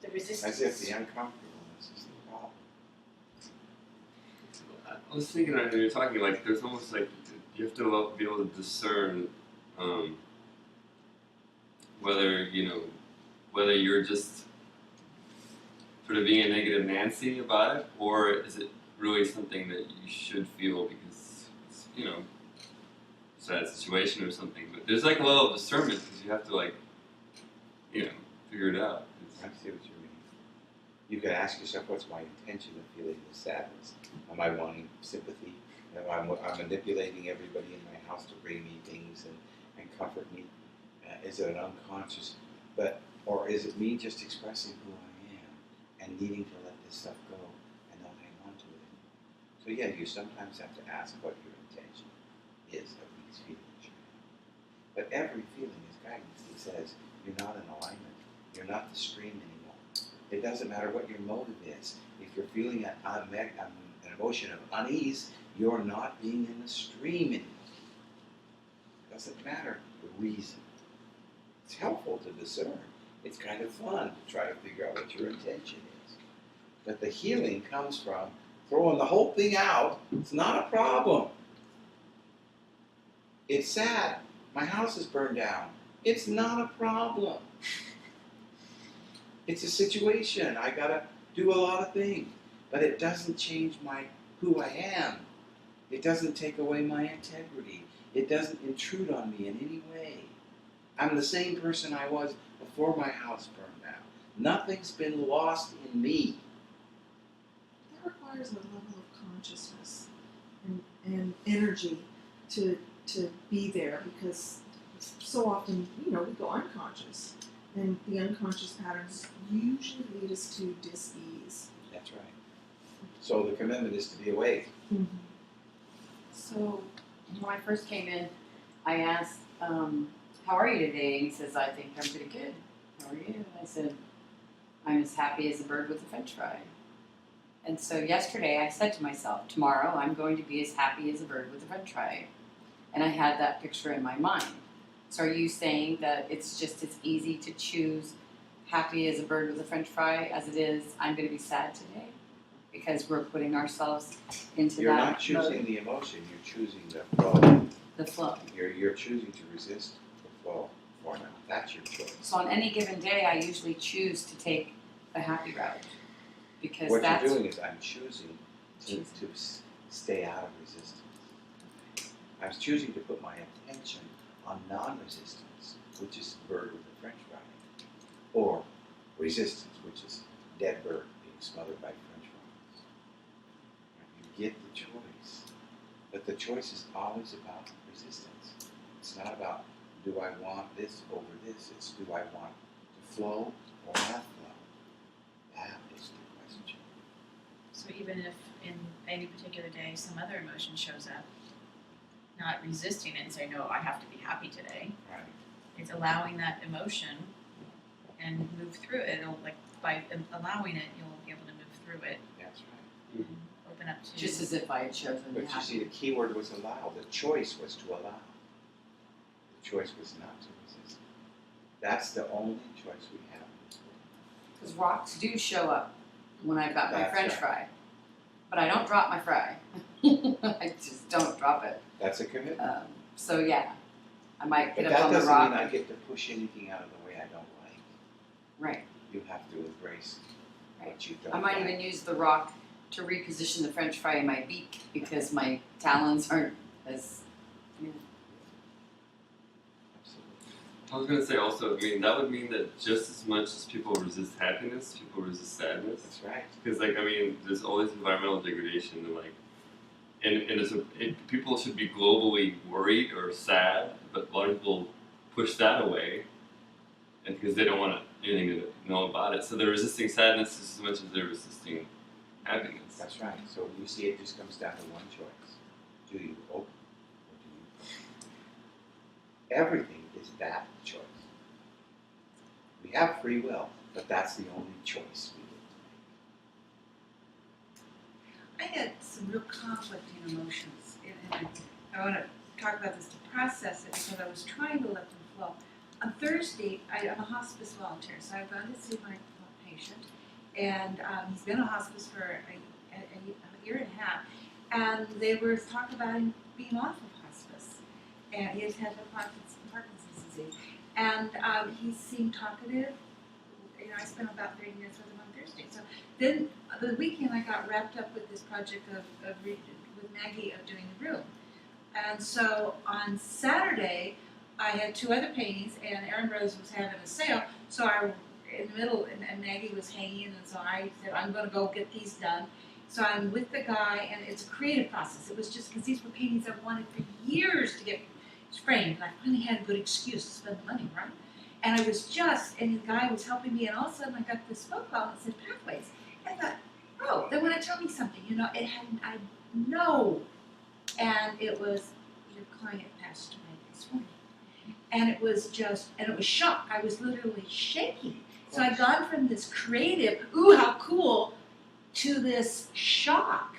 The resistance. As if the uncomfortableness is the problem. I was thinking when you were talking, like, there's almost like you have to be able to discern whether you're just sort of being a negative Nancy about it, or is it really something that you should feel because it's, a sad situation or something. But there's like a level of discernment because you have to figure it out. I see what you mean. You could ask yourself, what's my intention of feeling this sadness? Am I wanting sympathy? Am I manipulating everybody in my house to bring me things and comfort me? Is it an unconscious? Or is it me just expressing who I am and needing to let this stuff go and not hang on to it anymore? So yeah, you sometimes have to ask what your intention is of these feelings you have. But every feeling is guidance. It says you're not in alignment. You're not the stream anymore. It doesn't matter what your motive is. If you're feeling an emotion of unease, you're not being in the stream anymore. It doesn't matter the reason. It's helpful to discern. It's kind of fun to try to figure out what your intention is. But the healing comes from throwing the whole thing out. It's not a problem. It's sad. My house is burned down. It's not a problem. It's a situation. I gotta do a lot of things. But it doesn't change who I am. It doesn't take away my integrity. It doesn't intrude on me in any way. I'm the same person I was before my house burned down. Nothing's been lost in me. That requires a level of consciousness and energy to be there, because so often, we go unconscious. And the unconscious patterns usually lead us to dis-ease. That's right. So the commitment is to be awake. Mm-hmm. So when I first came in, I asked, how are you today? And he says, I think I'm pretty good. How are you? And I said, I'm as happy as a bird with a french fry. And so yesterday I said to myself, tomorrow I'm going to be as happy as a bird with a french fry. And I had that picture in my mind. So are you saying that it's just as easy to choose happy as a bird with a french fry as it is I'm going to be sad today? Because we're putting ourselves into You're that not choosing mode. the emotion, you're choosing the flow. The flow. You're choosing to resist the flow for now. That's your choice. So on any given day, I usually choose to take the happy route, because What that's you're doing is I'm choosing to stay out of resistance. I'm choosing to put my attention on non-resistance, which is bird with a french fry, or resistance, which is dead bird being smothered by french fries. You get the choice, but the choice is always about resistance. It's not about do I want this over this, it's do I want to flow or not flow. That is the question. So even if in any particular day some other emotion shows up, not resisting it and saying, no, I have to be happy today. Right. It's allowing that emotion and move through it. It'll, like, by allowing it, you'll be able to move through it That's right. and open up to just as if I had chosen the But you happy. see, the key word was allow. The choice was to allow. The choice was not to resist. That's the only choice we have in this world. Because rocks do show up when I've got my That's french right. fry. But I don't drop my fry. I just don't drop it. That's a commitment. So yeah, I might But get up that on the doesn't rock. mean I get to push anything out of the way I don't like. Right. You have to embrace what you don't I might like. even use the rock to reposition the french fry in my beak, because my talons aren't as... Absolutely. I was gonna say also, that would mean that just as much as people resist happiness, people resist sadness. That's right. Because there's all this environmental degradation and people should be globally worried or sad, but a lot of people push that away, and because they don't want anything to know about it, so they're resisting sadness just as much as they're resisting happiness. That's right. So you see, it just comes down to one choice: do you open or do you close? Everything is that choice. We have free will, but that's the only choice we get to make. I had some real conflicting emotions, and I want to talk about this to process it because I was trying to let them flow. On Thursday, I'm a hospice volunteer, so I've gone to see my patient, and he's been in hospice for a year and a half, and they were talking about him being off of hospice, and he has had Parkinson's disease, and he seemed talkative. You know, I spent about 30 minutes with him on Thursday. So then the weekend I got wrapped up with this project with Maggie of doing the room. And so on Saturday, I had 2 other paintings, and Erin Rose was having a sale. So I, in the middle, and Maggie was hanging, and so I said, I'm going to go get these done. So I'm with the guy, and it's a creative process. It was just because these were paintings I've wanted for years to get framed, and I finally had a good excuse to spend the money, right? And I was and the guy was helping me, and all of a sudden I got this phone call that said Pathways. And I thought, oh, they want to tell me something, you know, I know. And it was, your client passed away this morning. And it was shock. I was literally shaking. So I'd gone from this creative, ooh, how cool, to this shock.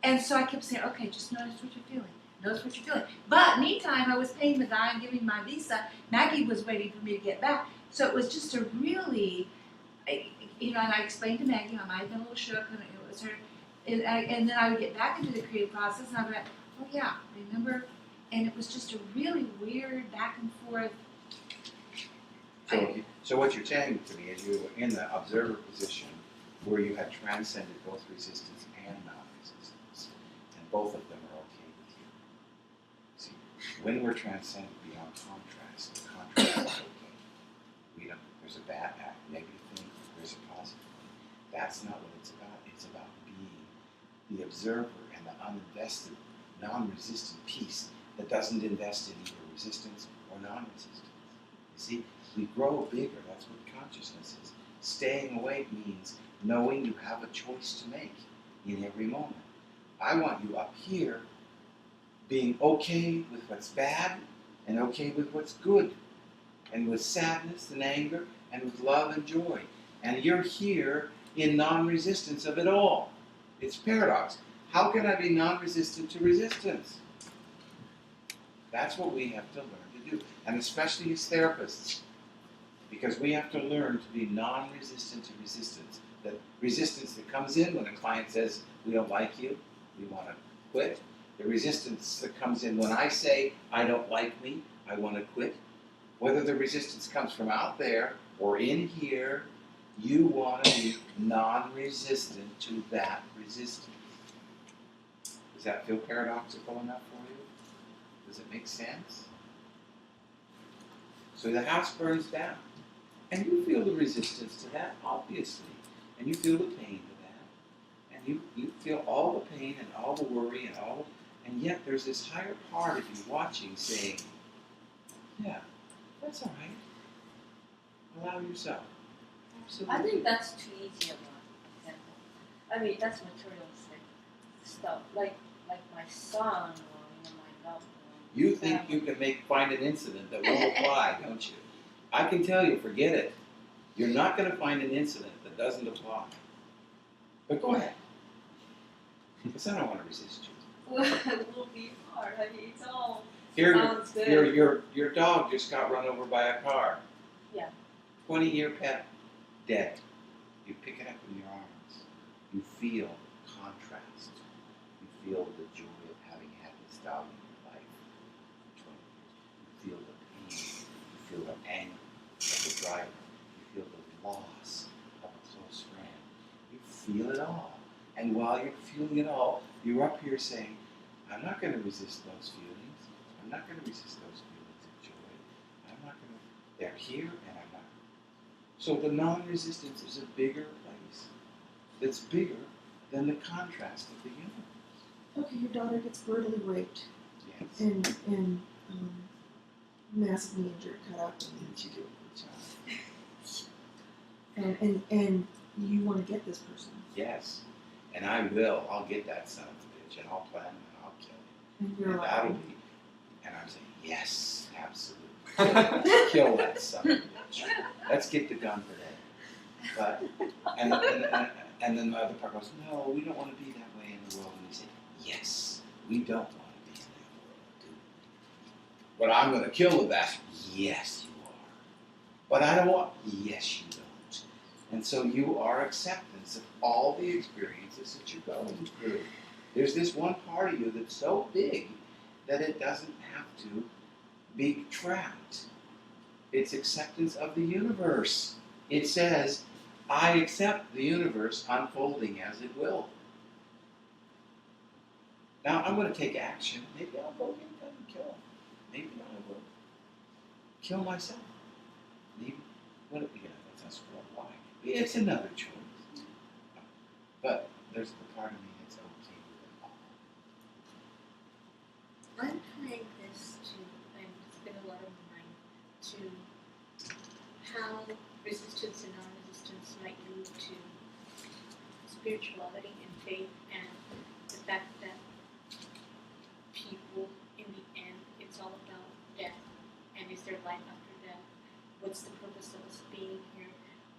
And so I kept saying, okay, just notice what you're feeling. Notice what you're feeling. But meantime, I was paying the guy and giving my visa. Maggie was waiting for me to get back. So it was just a really, you know, and I explained to Maggie, I might have been a little shook, and it was her. And then I would get back into the creative process, and I'd be like, oh yeah, remember? And it was just a really weird back and forth. So what you're saying to me is you were in the observer position where you had transcended both resistance and non-resistance, and both of them are okay with you. See, when we're transcended beyond contrast, the contrast is okay. There's a bad act, negative thing, there's a positive thing. That's not what it's about. It's about being the observer and the uninvested, non-resistant piece that doesn't invest in either resistance or non-resistance. You see, we grow bigger. That's what consciousness is. Staying awake means knowing you have a choice to make in every moment. I want you up here being okay with what's bad and okay with what's good, and with sadness and anger and with love and joy. And you're here in non-resistance of it all. It's paradox. How can I be non-resistant to resistance? That's what we have to learn to do, and especially as therapists, because we have to learn to be non-resistant to resistance. The resistance that comes in when a client says, we don't like you, we want to quit. The resistance that comes in when I say, I don't like me, I want to quit. Whether the resistance comes from out there or in here, you want to be non-resistant to that resistance. Does that feel paradoxical enough for you? Does it make sense? So the house burns down. And you feel the resistance to that, obviously. And you feel the pain to that. And you feel all the pain and all the worry and yet there's this higher part of you watching saying, yeah, that's all right. Allow yourself. Absolutely. I think that's too easy of an example. I mean, that's materialistic stuff. Like my son or my loved one. You think you can find an incident that will apply, don't you? I can tell you, forget it. You're not going to find an incident that doesn't apply. But go ahead. Because I don't want to resist you. Well, it will be hard. I mean, it's all Here, sounds good. your dog just got run over by a car. Yeah. 20-year pet, dead. You pick it up in your arms. You feel contrast. You feel the joy of having had this dog in your life for 20 years. You feel the pain. You feel the anger of the driver. You feel the loss of a close friend. You feel it all. And while you're feeling it all, you're up here saying, I'm not going to resist those feelings. I'm not going to resist those feelings of joy. I'm not going to, they're here and I'm not. So the non-resistance is a bigger place. That's bigger than the contrast of the universe. okay, your daughter gets brutally raped Yes. and massively injured, cut up, Didn't you do a good job? and you want to get this person, Yes. And I will. I'll get that son of a bitch, and I'll plan him, and I'll kill him. and you're And like, that'll be. And I'm saying, yes, absolutely. Kill that son of a bitch. Let's get the gun today. But and then the other part goes, no, we don't want to be that way in the world. And we say, yes, we don't want to be in that world, do we? But I'm going to kill the bastard. Yes, you are. But I don't want. Yes, you don't. And so you are acceptance of all the experiences that you're going through. There's this one part of you that's so big that it doesn't have to be trapped. It's acceptance of the universe. It says, I accept the universe unfolding as it will. Now I'm going to take action. Maybe I'll go get them and kill them. Maybe I will kill myself. Maybe, that's what why. It's another choice. But there's the part of me that's okay with it all. I'm tying this to, and it's been a lot of mine, to how resistance and non-resistance might lead to spirituality and faith, and the fact that people, in the end, it's all about death. And is there life after death? What's the purpose of us being here?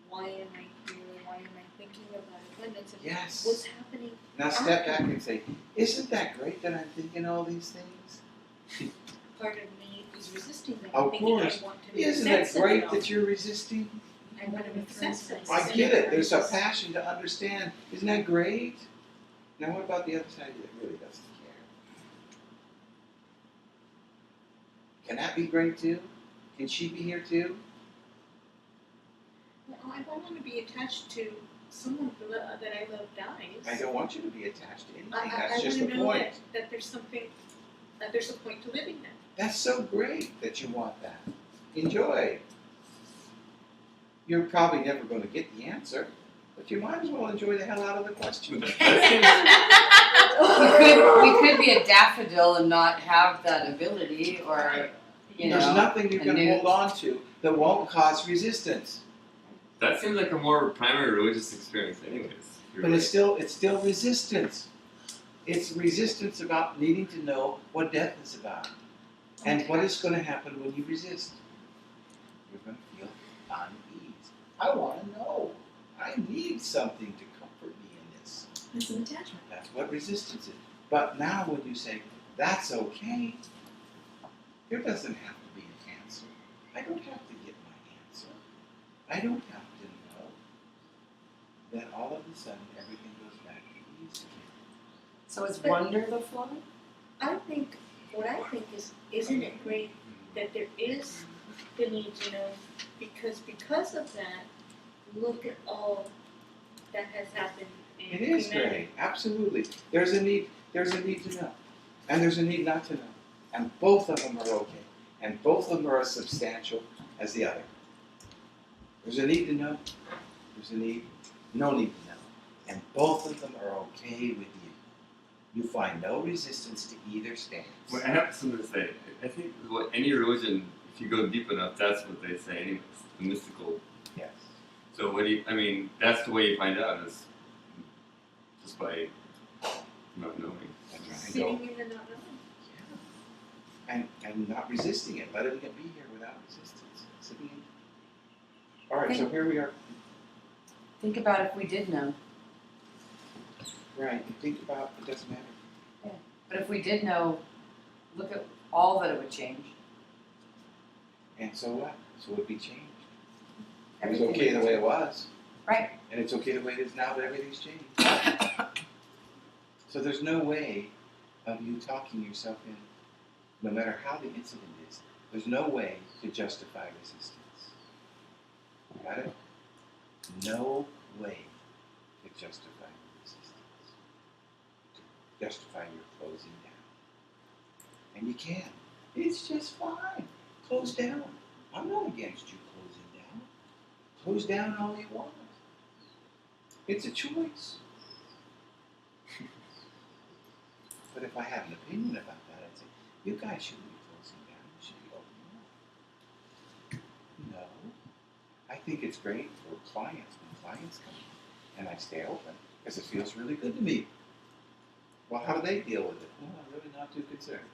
Why am I here? Why am I thinking about abundance? And Yes. what's happening? Now step back and say, isn't that great that I'm thinking all these things? Part of me is resisting them. Of thinking course. I want to make Isn't it sense of great all. that you're resisting? I want to make sense of it. I get it. There's a passion to understand. Isn't that great? Now what about the other side of you that really doesn't care? Can that be great too? Can she be here too? Well, I don't want to be attached to someone that I love dies. I don't want you to be attached to anything. I That's just the want to know point. that there's something, that there's a point to living then. That's so great that you want that. Enjoy. You're probably never going to get the answer, but you might as well enjoy the hell out of the question. We could be a daffodil and not have that ability, or you know, There's nothing you a can new- hold on to that won't cause resistance. That seems like a more primary religious experience, anyways. But it's still resistance. It's resistance about needing to know what death is about. And what is going to happen when you resist? You're going to feel unease. I want to know. I need something to comfort me in this. it's an attachment. That's what resistance is. But now when you say, that's okay, there doesn't have to be an answer. I don't have to get my answer. I don't have to know. Then all of a sudden everything goes back to ease again. So is wonder the flow? What I think is, isn't it great that there is the need to know, because of that, look at all that has happened in It is humanity. great, absolutely. There's a need to know. And there's a need not to know. And both of them are okay. And both of them are as substantial as the other. There's a need to know. There's no need to know. And both of them are okay with you. You find no resistance to either stance. Well, I have something to say. I think what any religion, if you go deep enough, that's what they say anyways. The mystical. Yes. So that's the way you find out is just by not knowing. That's right. Sitting in the not knowing. And not resisting it, letting it be here without resistance. Sitting in. All right, so here we are. Think about if we did know. Right, you think about it doesn't matter. But if we did know, look at all that it would change. And so what? So it would be changed. It was Everything okay the would way change. it was. Right. And it's okay the way it is now, but everything's changed. So there's no way of you talking yourself in, no matter how the incident is, there's no way to justify resistance. Got it? No way to justify resistance. To justify your closing down. And you can. It's just fine. Close down. I'm not against you closing down. Close down all you want. It's a choice. But if I had an opinion about that, I'd say, you guys shouldn't be closing down. You should be opening up. No. I think it's great for clients when clients come in and I stay open because it feels really good to me. Well, how do they deal with it? Well, I'm really not too concerned.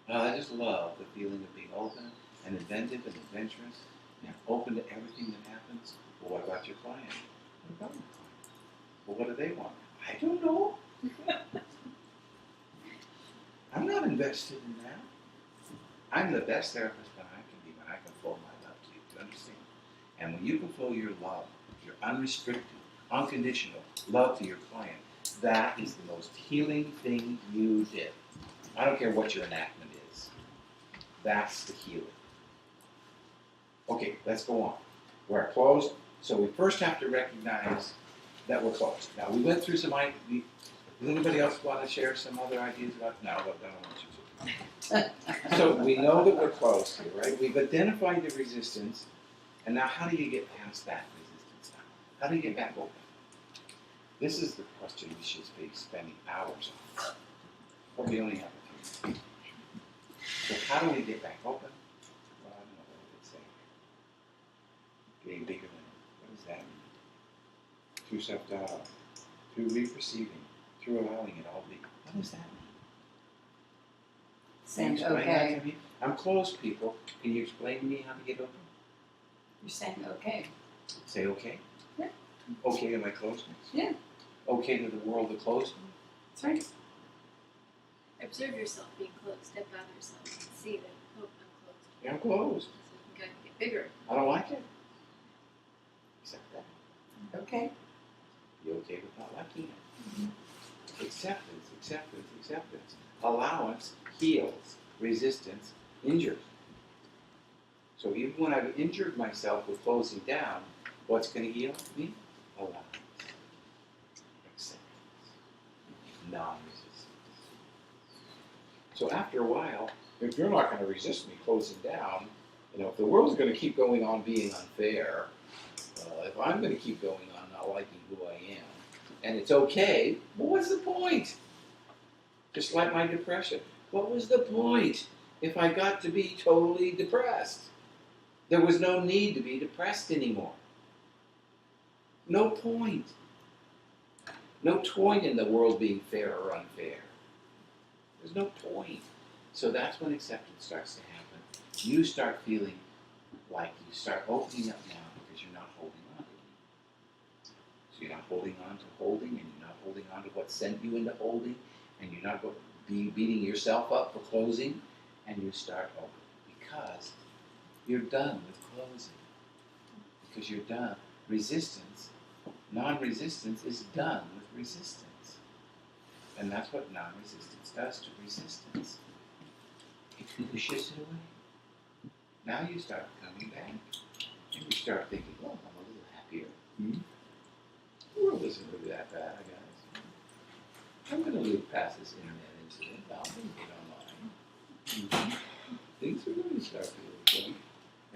I just love the feeling of being open and inventive and adventurous and open to everything that happens. Well, what about your client? What about your client? Well, what do they want? I don't know. I'm not invested in that. I'm the best therapist that I can be when I can flow my love to you. Do you understand? And when you can flow your love, your unrestricted, unconditional love to your client, that is the most healing thing you did. I don't care what your enactment is. That's the healing. Okay, let's go on. We're closed, so we first have to recognize that we're closed. Now, we went through some ideas. Does anybody else want to share some other ideas about? No, I don't want you to. So we know that we're closed here, right? We've identified the resistance, and now how do you get past that resistance now? How do you get back open? This is the question we should be spending hours on. But we only have a few minutes. So how do we get back open? Well, I don't know what I would say. Getting bigger than it. What does that mean? Through self-doubt, through re-perceiving, through allowing it all to be. What does that mean? Can you Saying explain that okay. to me? I'm closed, people. Can you explain to me how to get open? You're saying okay. Say okay? Yeah. Okay to my closeness? Yeah. Okay to the world that closed me? That's right. Observe yourself being closed. Step out of yourself and see that, oh, I'm closed. Yeah, I'm closed. So you can get bigger. I don't like it. Accept that. Okay. Be okay with not liking it. Acceptance, acceptance, acceptance. Allowance heals. Resistance injures. So even when I've injured myself with closing down, what's going to heal me? Allowance. Acceptance. Non-resistance. So after a while, if you're not going to resist me closing down, if the world's going to keep going on being unfair, if I'm going to keep going on not liking who I am, and it's okay, well, what's the point? Just like my depression. What was the point if I got to be totally depressed? There was no need to be depressed anymore. No point. No point in the world being fair or unfair. There's no point. So that's when acceptance starts to happen. You start feeling like you start opening up now because you're not holding on to it. So you're not holding on to holding, and you're not holding on to what sent you into holding, and you're not beating yourself up for closing, and you start open because you're done with closing. Because you're done. Resistance, non-resistance is done with resistance. And that's what non-resistance does to resistance. It pushes it away. Now you start coming back. And you start thinking, well, I'm a little happier. The world isn't really that bad, guys. I'm going to live past this internet incident. I'll be online. Things are going to start feeling good.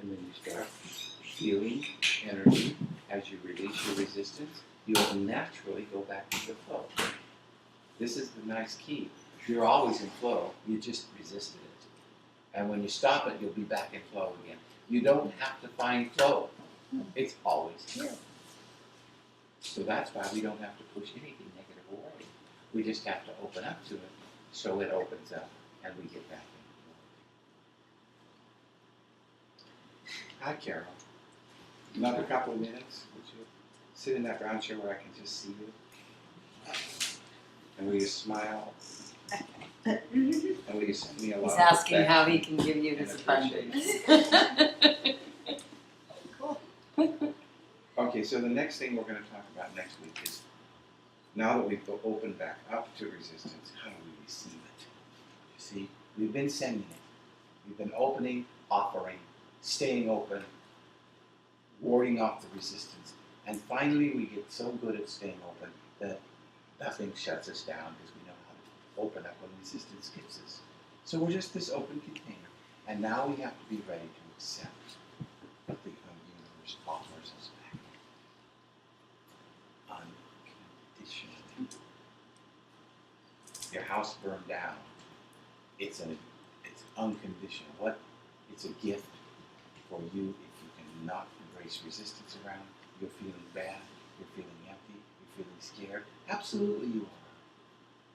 And then you start feeling energy as you release your resistance. You'll naturally go back to the flow. This is the nice key. If you're always in flow, you just resisted it. And when you stop it, you'll be back in flow again. You don't have to find flow. It's always here. So that's why we don't have to push anything negative away. We just have to open up to it so it opens up and we get back in flow. Hi, Carol. Another couple of minutes. Would you sit in that brown chair where I can just see you? And will you smile? And will you send me a lot He's of asking how he affection can give you and his appreciation? abundance. Okay, so the next thing we're going to talk about next week is, now that we've opened back up to resistance, how do we receive it? You see, we've been sending it. We've been opening, offering, staying open, warding off the resistance. And finally we get so good at staying open that nothing shuts us down because we know how to open up when resistance gets us. So we're just this open container. And now we have to be ready to accept what the universe offers us back. Unconditionally. Your house house burned down, it's unconditional. It's a gift for you if you cannot embrace resistance around. You're feeling bad. You're feeling empty. You're feeling scared. Absolutely, you are.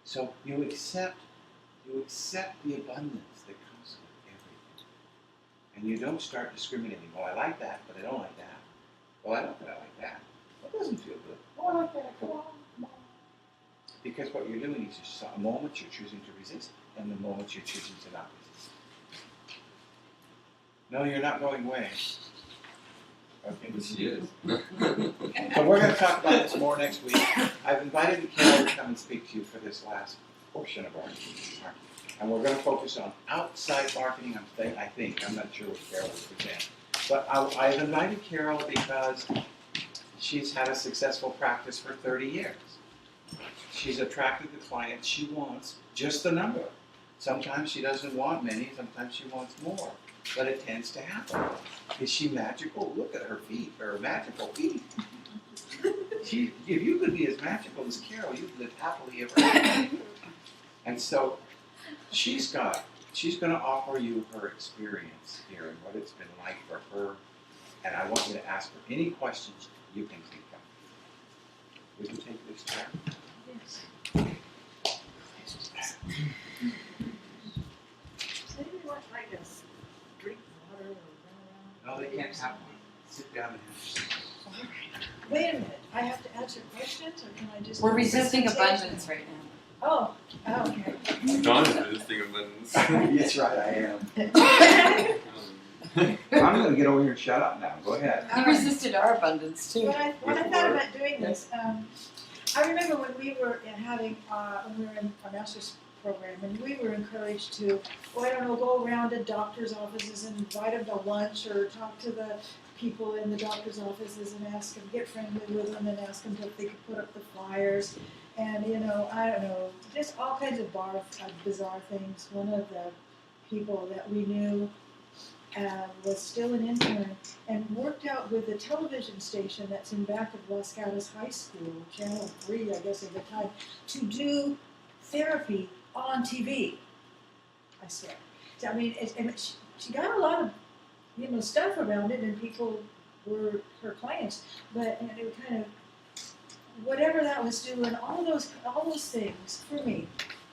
So you accept the abundance that comes with everything, and you don't start discriminating. Well, I like that, but I don't like that. Well, I don't think I like that. That doesn't feel good. Oh, I like that. Come on, come on. Because what you're doing is just a moment you're choosing to resist, and the moment you're choosing to not resist. No, you're not going away. Okay. She is. So we're going to talk about this more next week. I've invited Carol to come and speak to you for this last portion of our marketing. And we're going to focus on outside marketing, I think. I'm not sure what Carol will present. But I've invited Carol because she's had a successful practice for 30 years. She's attracted the clients she wants, just the number. Sometimes she doesn't want many, sometimes she wants more. But it tends to happen. Is she magical? Look at her feet, her magical feet. If you could be as magical as Carol, you'd live happily ever after. And so she's going to offer you her experience here and what it's been like for her. And I want you to ask her any questions you can think of. Would you take this chair? Yes. Does anybody want like a drink water or run around? No, they can't have one. Sit down and have some. Wait a minute, I have to answer questions, or can I just? We're do a resisting presentation? abundance right now. Oh, okay. John is resisting abundance. That's right, I am. I'm going to get over here and shut up now. Go ahead. You resisted our abundance too. When I thought about doing this, I remember when we were having, when we were in our master's program, and we were encouraged to, well, I don't know, go around to doctors' offices and invite them to lunch, or talk to the people in the doctor's offices and ask them, get friendly with them and ask them if they could put up the flyers. And, I don't know, just all kinds of bizarre things. One of the people that we knew was still an intern and worked out with the television station that's in back of Los Gatos High School, Channel 3, I guess at the time, to do therapy on TV. I swear. So, I mean, she got a lot of, stuff around it, and people were her clients, but and it kind of, whatever that was doing, all those things for me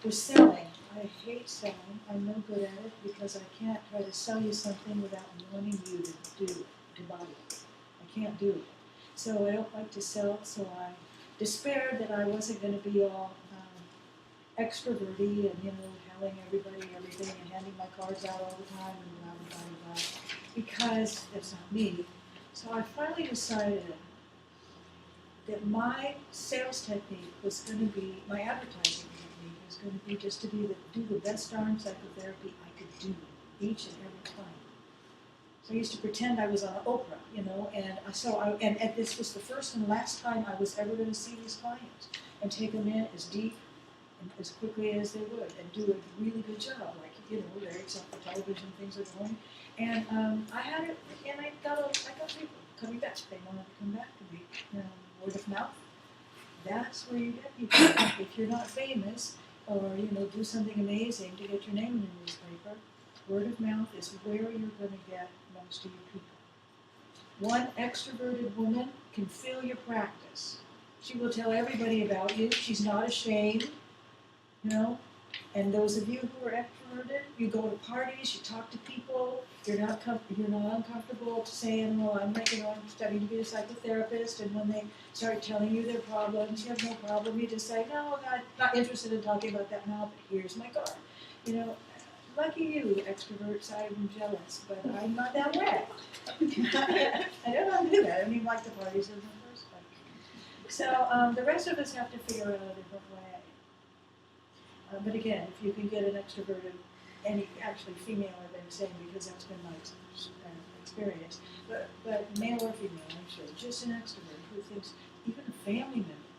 was selling. I hate selling. I'm no good at it because I can't try to sell you something without wanting you to buy it. I can't do it. So I don't like to sell, so I despaired that I wasn't going to be all extroverty and, telling everybody everything and handing my cards out all the time and blah, blah, blah, blah, because that's not me. So I finally decided that my sales technique was going to be, my advertising technique was going to be just to do the best darn psychotherapy I could do each and every time. So I used to pretend I was on Oprah, and this was the first and last time I was ever going to see these clients and take them in as deep and as quickly as they would and do a really good job, like, there, except for television, things are going. And I had it, and I got people coming back. They wanted to come back to me. Word of mouth. That's where you get people. If you're not famous, or do something amazing to get your name in the newspaper, word of mouth is where you're going to get most of your people. One extroverted woman can fill your practice. She will tell everybody about you. She's not ashamed, And those of you who are extroverted, you go to parties, you talk to people. You're not uncomfortable saying, well, I'm studying to be a psychotherapist, and when they start telling you their problems, you have no problem. You just say, no, I'm not interested in talking about that now, but here's my card. Lucky you, extroverts, I'm jealous, but I'm not that way. I don't want to do that. I don't even like the parties in the first place. So the rest of us have to figure out a different way. But again, if you can get an extroverted, actually female, I've been saying, because that's been my experience, but male or female, I'm sure, just an extrovert who thinks, even a family member,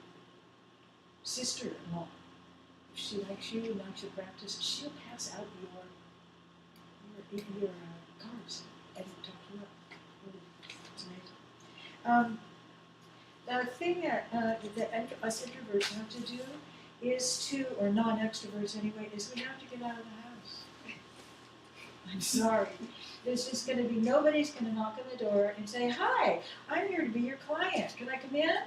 sister-in-law, if she likes you and likes your practice, she'll pass out your cards and talk you up. It's amazing. The thing that us introverts have to do is to, or non-extroverts anyway, is we have to get out of the house. I'm sorry. There's just gonna be, nobody's gonna knock on the door and say, hi, I'm here to be your client, can I come in?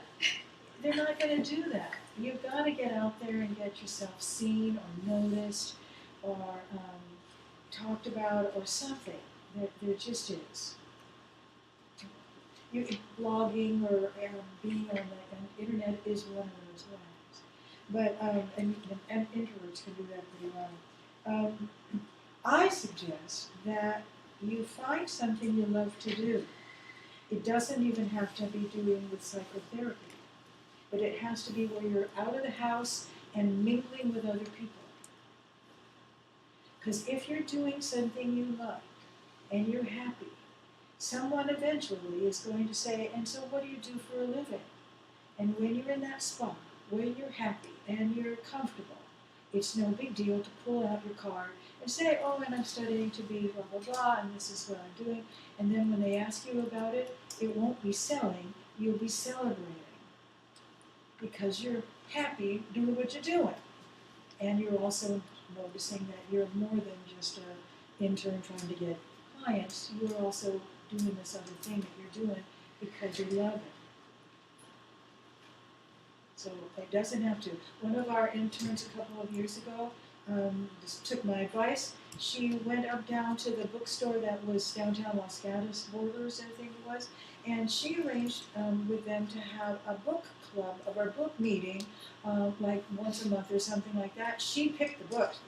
They're not gonna do that. You've gotta get out there and get yourself seen or noticed or talked about or something. There just is. Blogging or being on the internet is one of those ways. But, and introverts can do that pretty well. I suggest that you find something you love to do. It doesn't even have to be doing with psychotherapy, but it has to be where you're out of the house and mingling with other people. Because if you're doing something you like and you're happy, someone eventually is going to say, and so what do you do for a living? And when you're in that spot where you're happy and you're comfortable, it's no big deal to pull out your card and say, oh, and I'm studying to be blah, blah, blah, and this is what I'm doing. And then when they ask you about it, it won't be selling, you'll be celebrating. Because you're happy doing what you're doing. And you're also noticing that you're more than just an intern trying to get clients. You're also doing this other thing that you're doing because you love it. So it doesn't have to. One of our interns a couple of years ago just took my advice. She went up down to the bookstore that was downtown Los Gatos Borders, I think it was, and she arranged with them to have a book club of our book meeting, like once a month or something like that. She picked the books,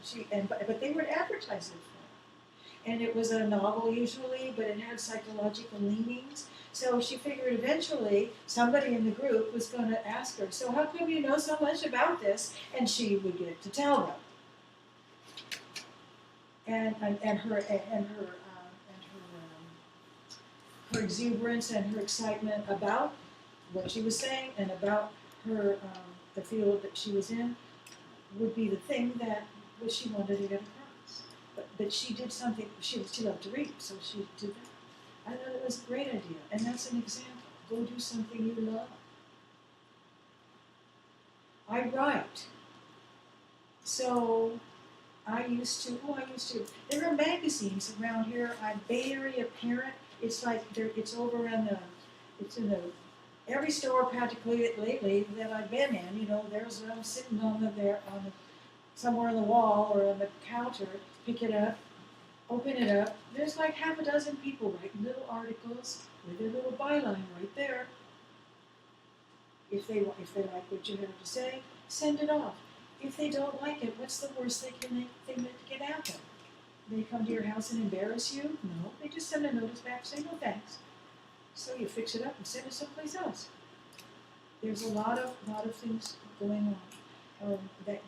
but they would advertise it for her. And it was a novel usually, but it had psychological leanings. So she figured eventually somebody in the group was going to ask her, so how come you know so much about this? And she would get to tell them. Her exuberance and her excitement about what she was saying and about her the field that she was in would be the thing that what she wanted to get across. But she did something. She loved to read, so she did that. I thought it was a great idea, and that's an example. Go do something you love. I write. So I used to, there are magazines around here, Bay Area Parent, it's like, it's over in every store practically lately that I've been in, you know, there's, I'm sitting somewhere on the wall or on the counter, pick it up, open it up, there's like half a dozen people writing little articles with their little byline right there. If they like what you have to say, send it off. If they don't like it, what's the worst thing that can happen? They come to your house and embarrass you? No, they just send a notice back saying no thanks. So you fix it up and send it someplace else. There's a lot of things going on that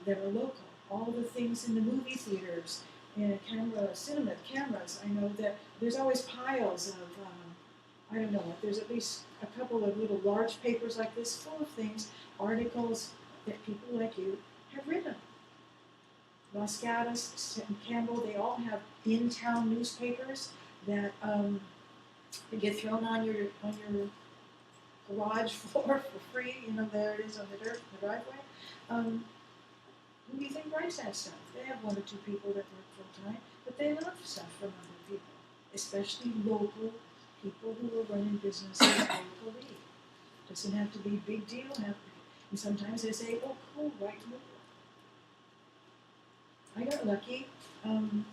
are local. All the things in the movie theaters, and cinema cameras. I know that there's always piles of I don't know. There's at least a couple of little large papers like this full of things, articles that people like you have written. Los Gatos and Campbell, they all have in-town newspapers that get thrown on your garage floor for free. You know, there it is on the driveway. Who do you think writes that stuff? They have one or two people that work full-time, but they love stuff from other people, especially local people who are running businesses locally. Doesn't have to be a big deal. And sometimes they say, oh, cool, write local. I got lucky. One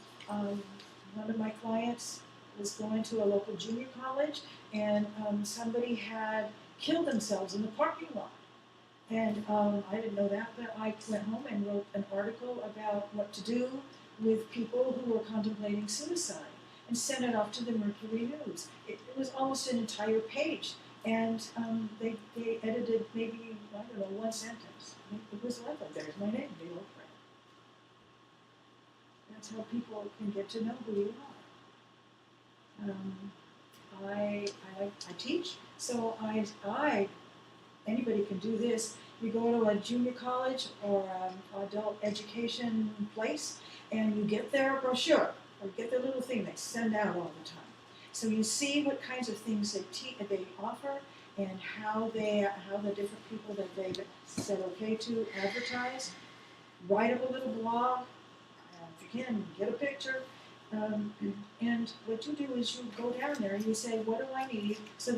of my clients was going to a local junior college, and somebody had killed themselves in the parking lot. And I didn't know that, but I went home and wrote an article about what to do with people who were contemplating suicide and sent it off to the Mercury News. It was almost an entire page, and they edited maybe, I don't know, one sentence. It was lovely. There's my name, big old print. That's how people can get to know who you are. I teach, so anybody can do this. You go to a junior college or adult education place, and you get their brochure, or get their little thing they send out all the time. So you see what kinds of things they offer, and how the different people that they said okay to advertise. Write up a little blog, if you can, get a picture. And what you do is you go down there and you say, what do I need to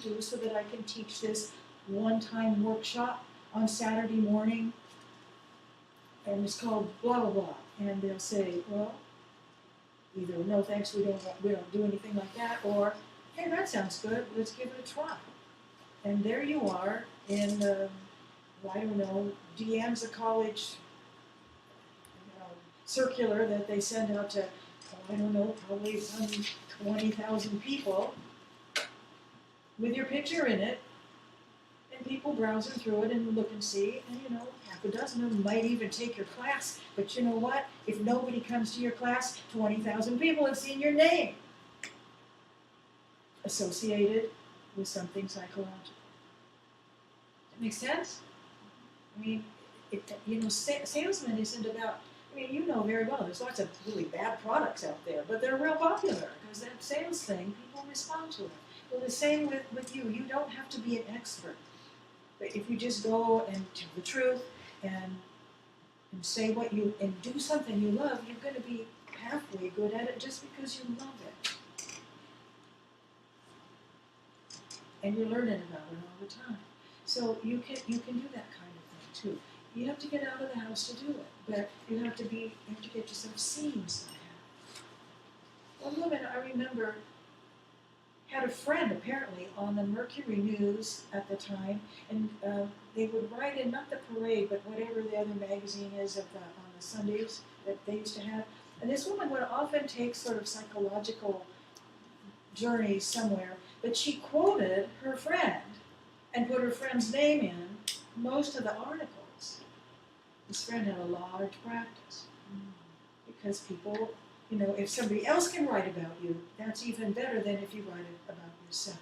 do so that I can teach this one-time workshop on Saturday morning? And it's called blah, blah, blah. And they'll say, well, either no thanks, we don't do anything like that, or hey, that sounds good, let's give it a try. And there you are in, I don't know, DM's a college circular that they send out to, I don't know, probably some 20,000 people with your picture in it, and people browsing through it and look and see, and half a dozen of them might even take your class, but you know what? If nobody comes to your class, 20,000 people have seen your name associated with something psychological. That makes sense? I mean, salesman isn't about, you know very well, there's lots of really bad products out there, but they're real popular because that sales thing, people respond to it. Well, the same with you. You don't have to be an expert. But if you just go and tell the truth and say and do something you love, you're going to be halfway good at it just because you love it. And you're learning about it all the time. So you can do that kind of thing too. You have to get out of the house to do it, but you have to get yourself seen somehow. One woman I remember had a friend apparently on the Mercury News at the time, and they would write in, not the Parade, but whatever the other magazine is on the Sundays that they used to have. And this woman would often take sort of psychological journeys somewhere, but she quoted her friend and put her friend's name in most of the articles. This friend had a large practice because people, if somebody else can write about you, that's even better than if you write it about yourself.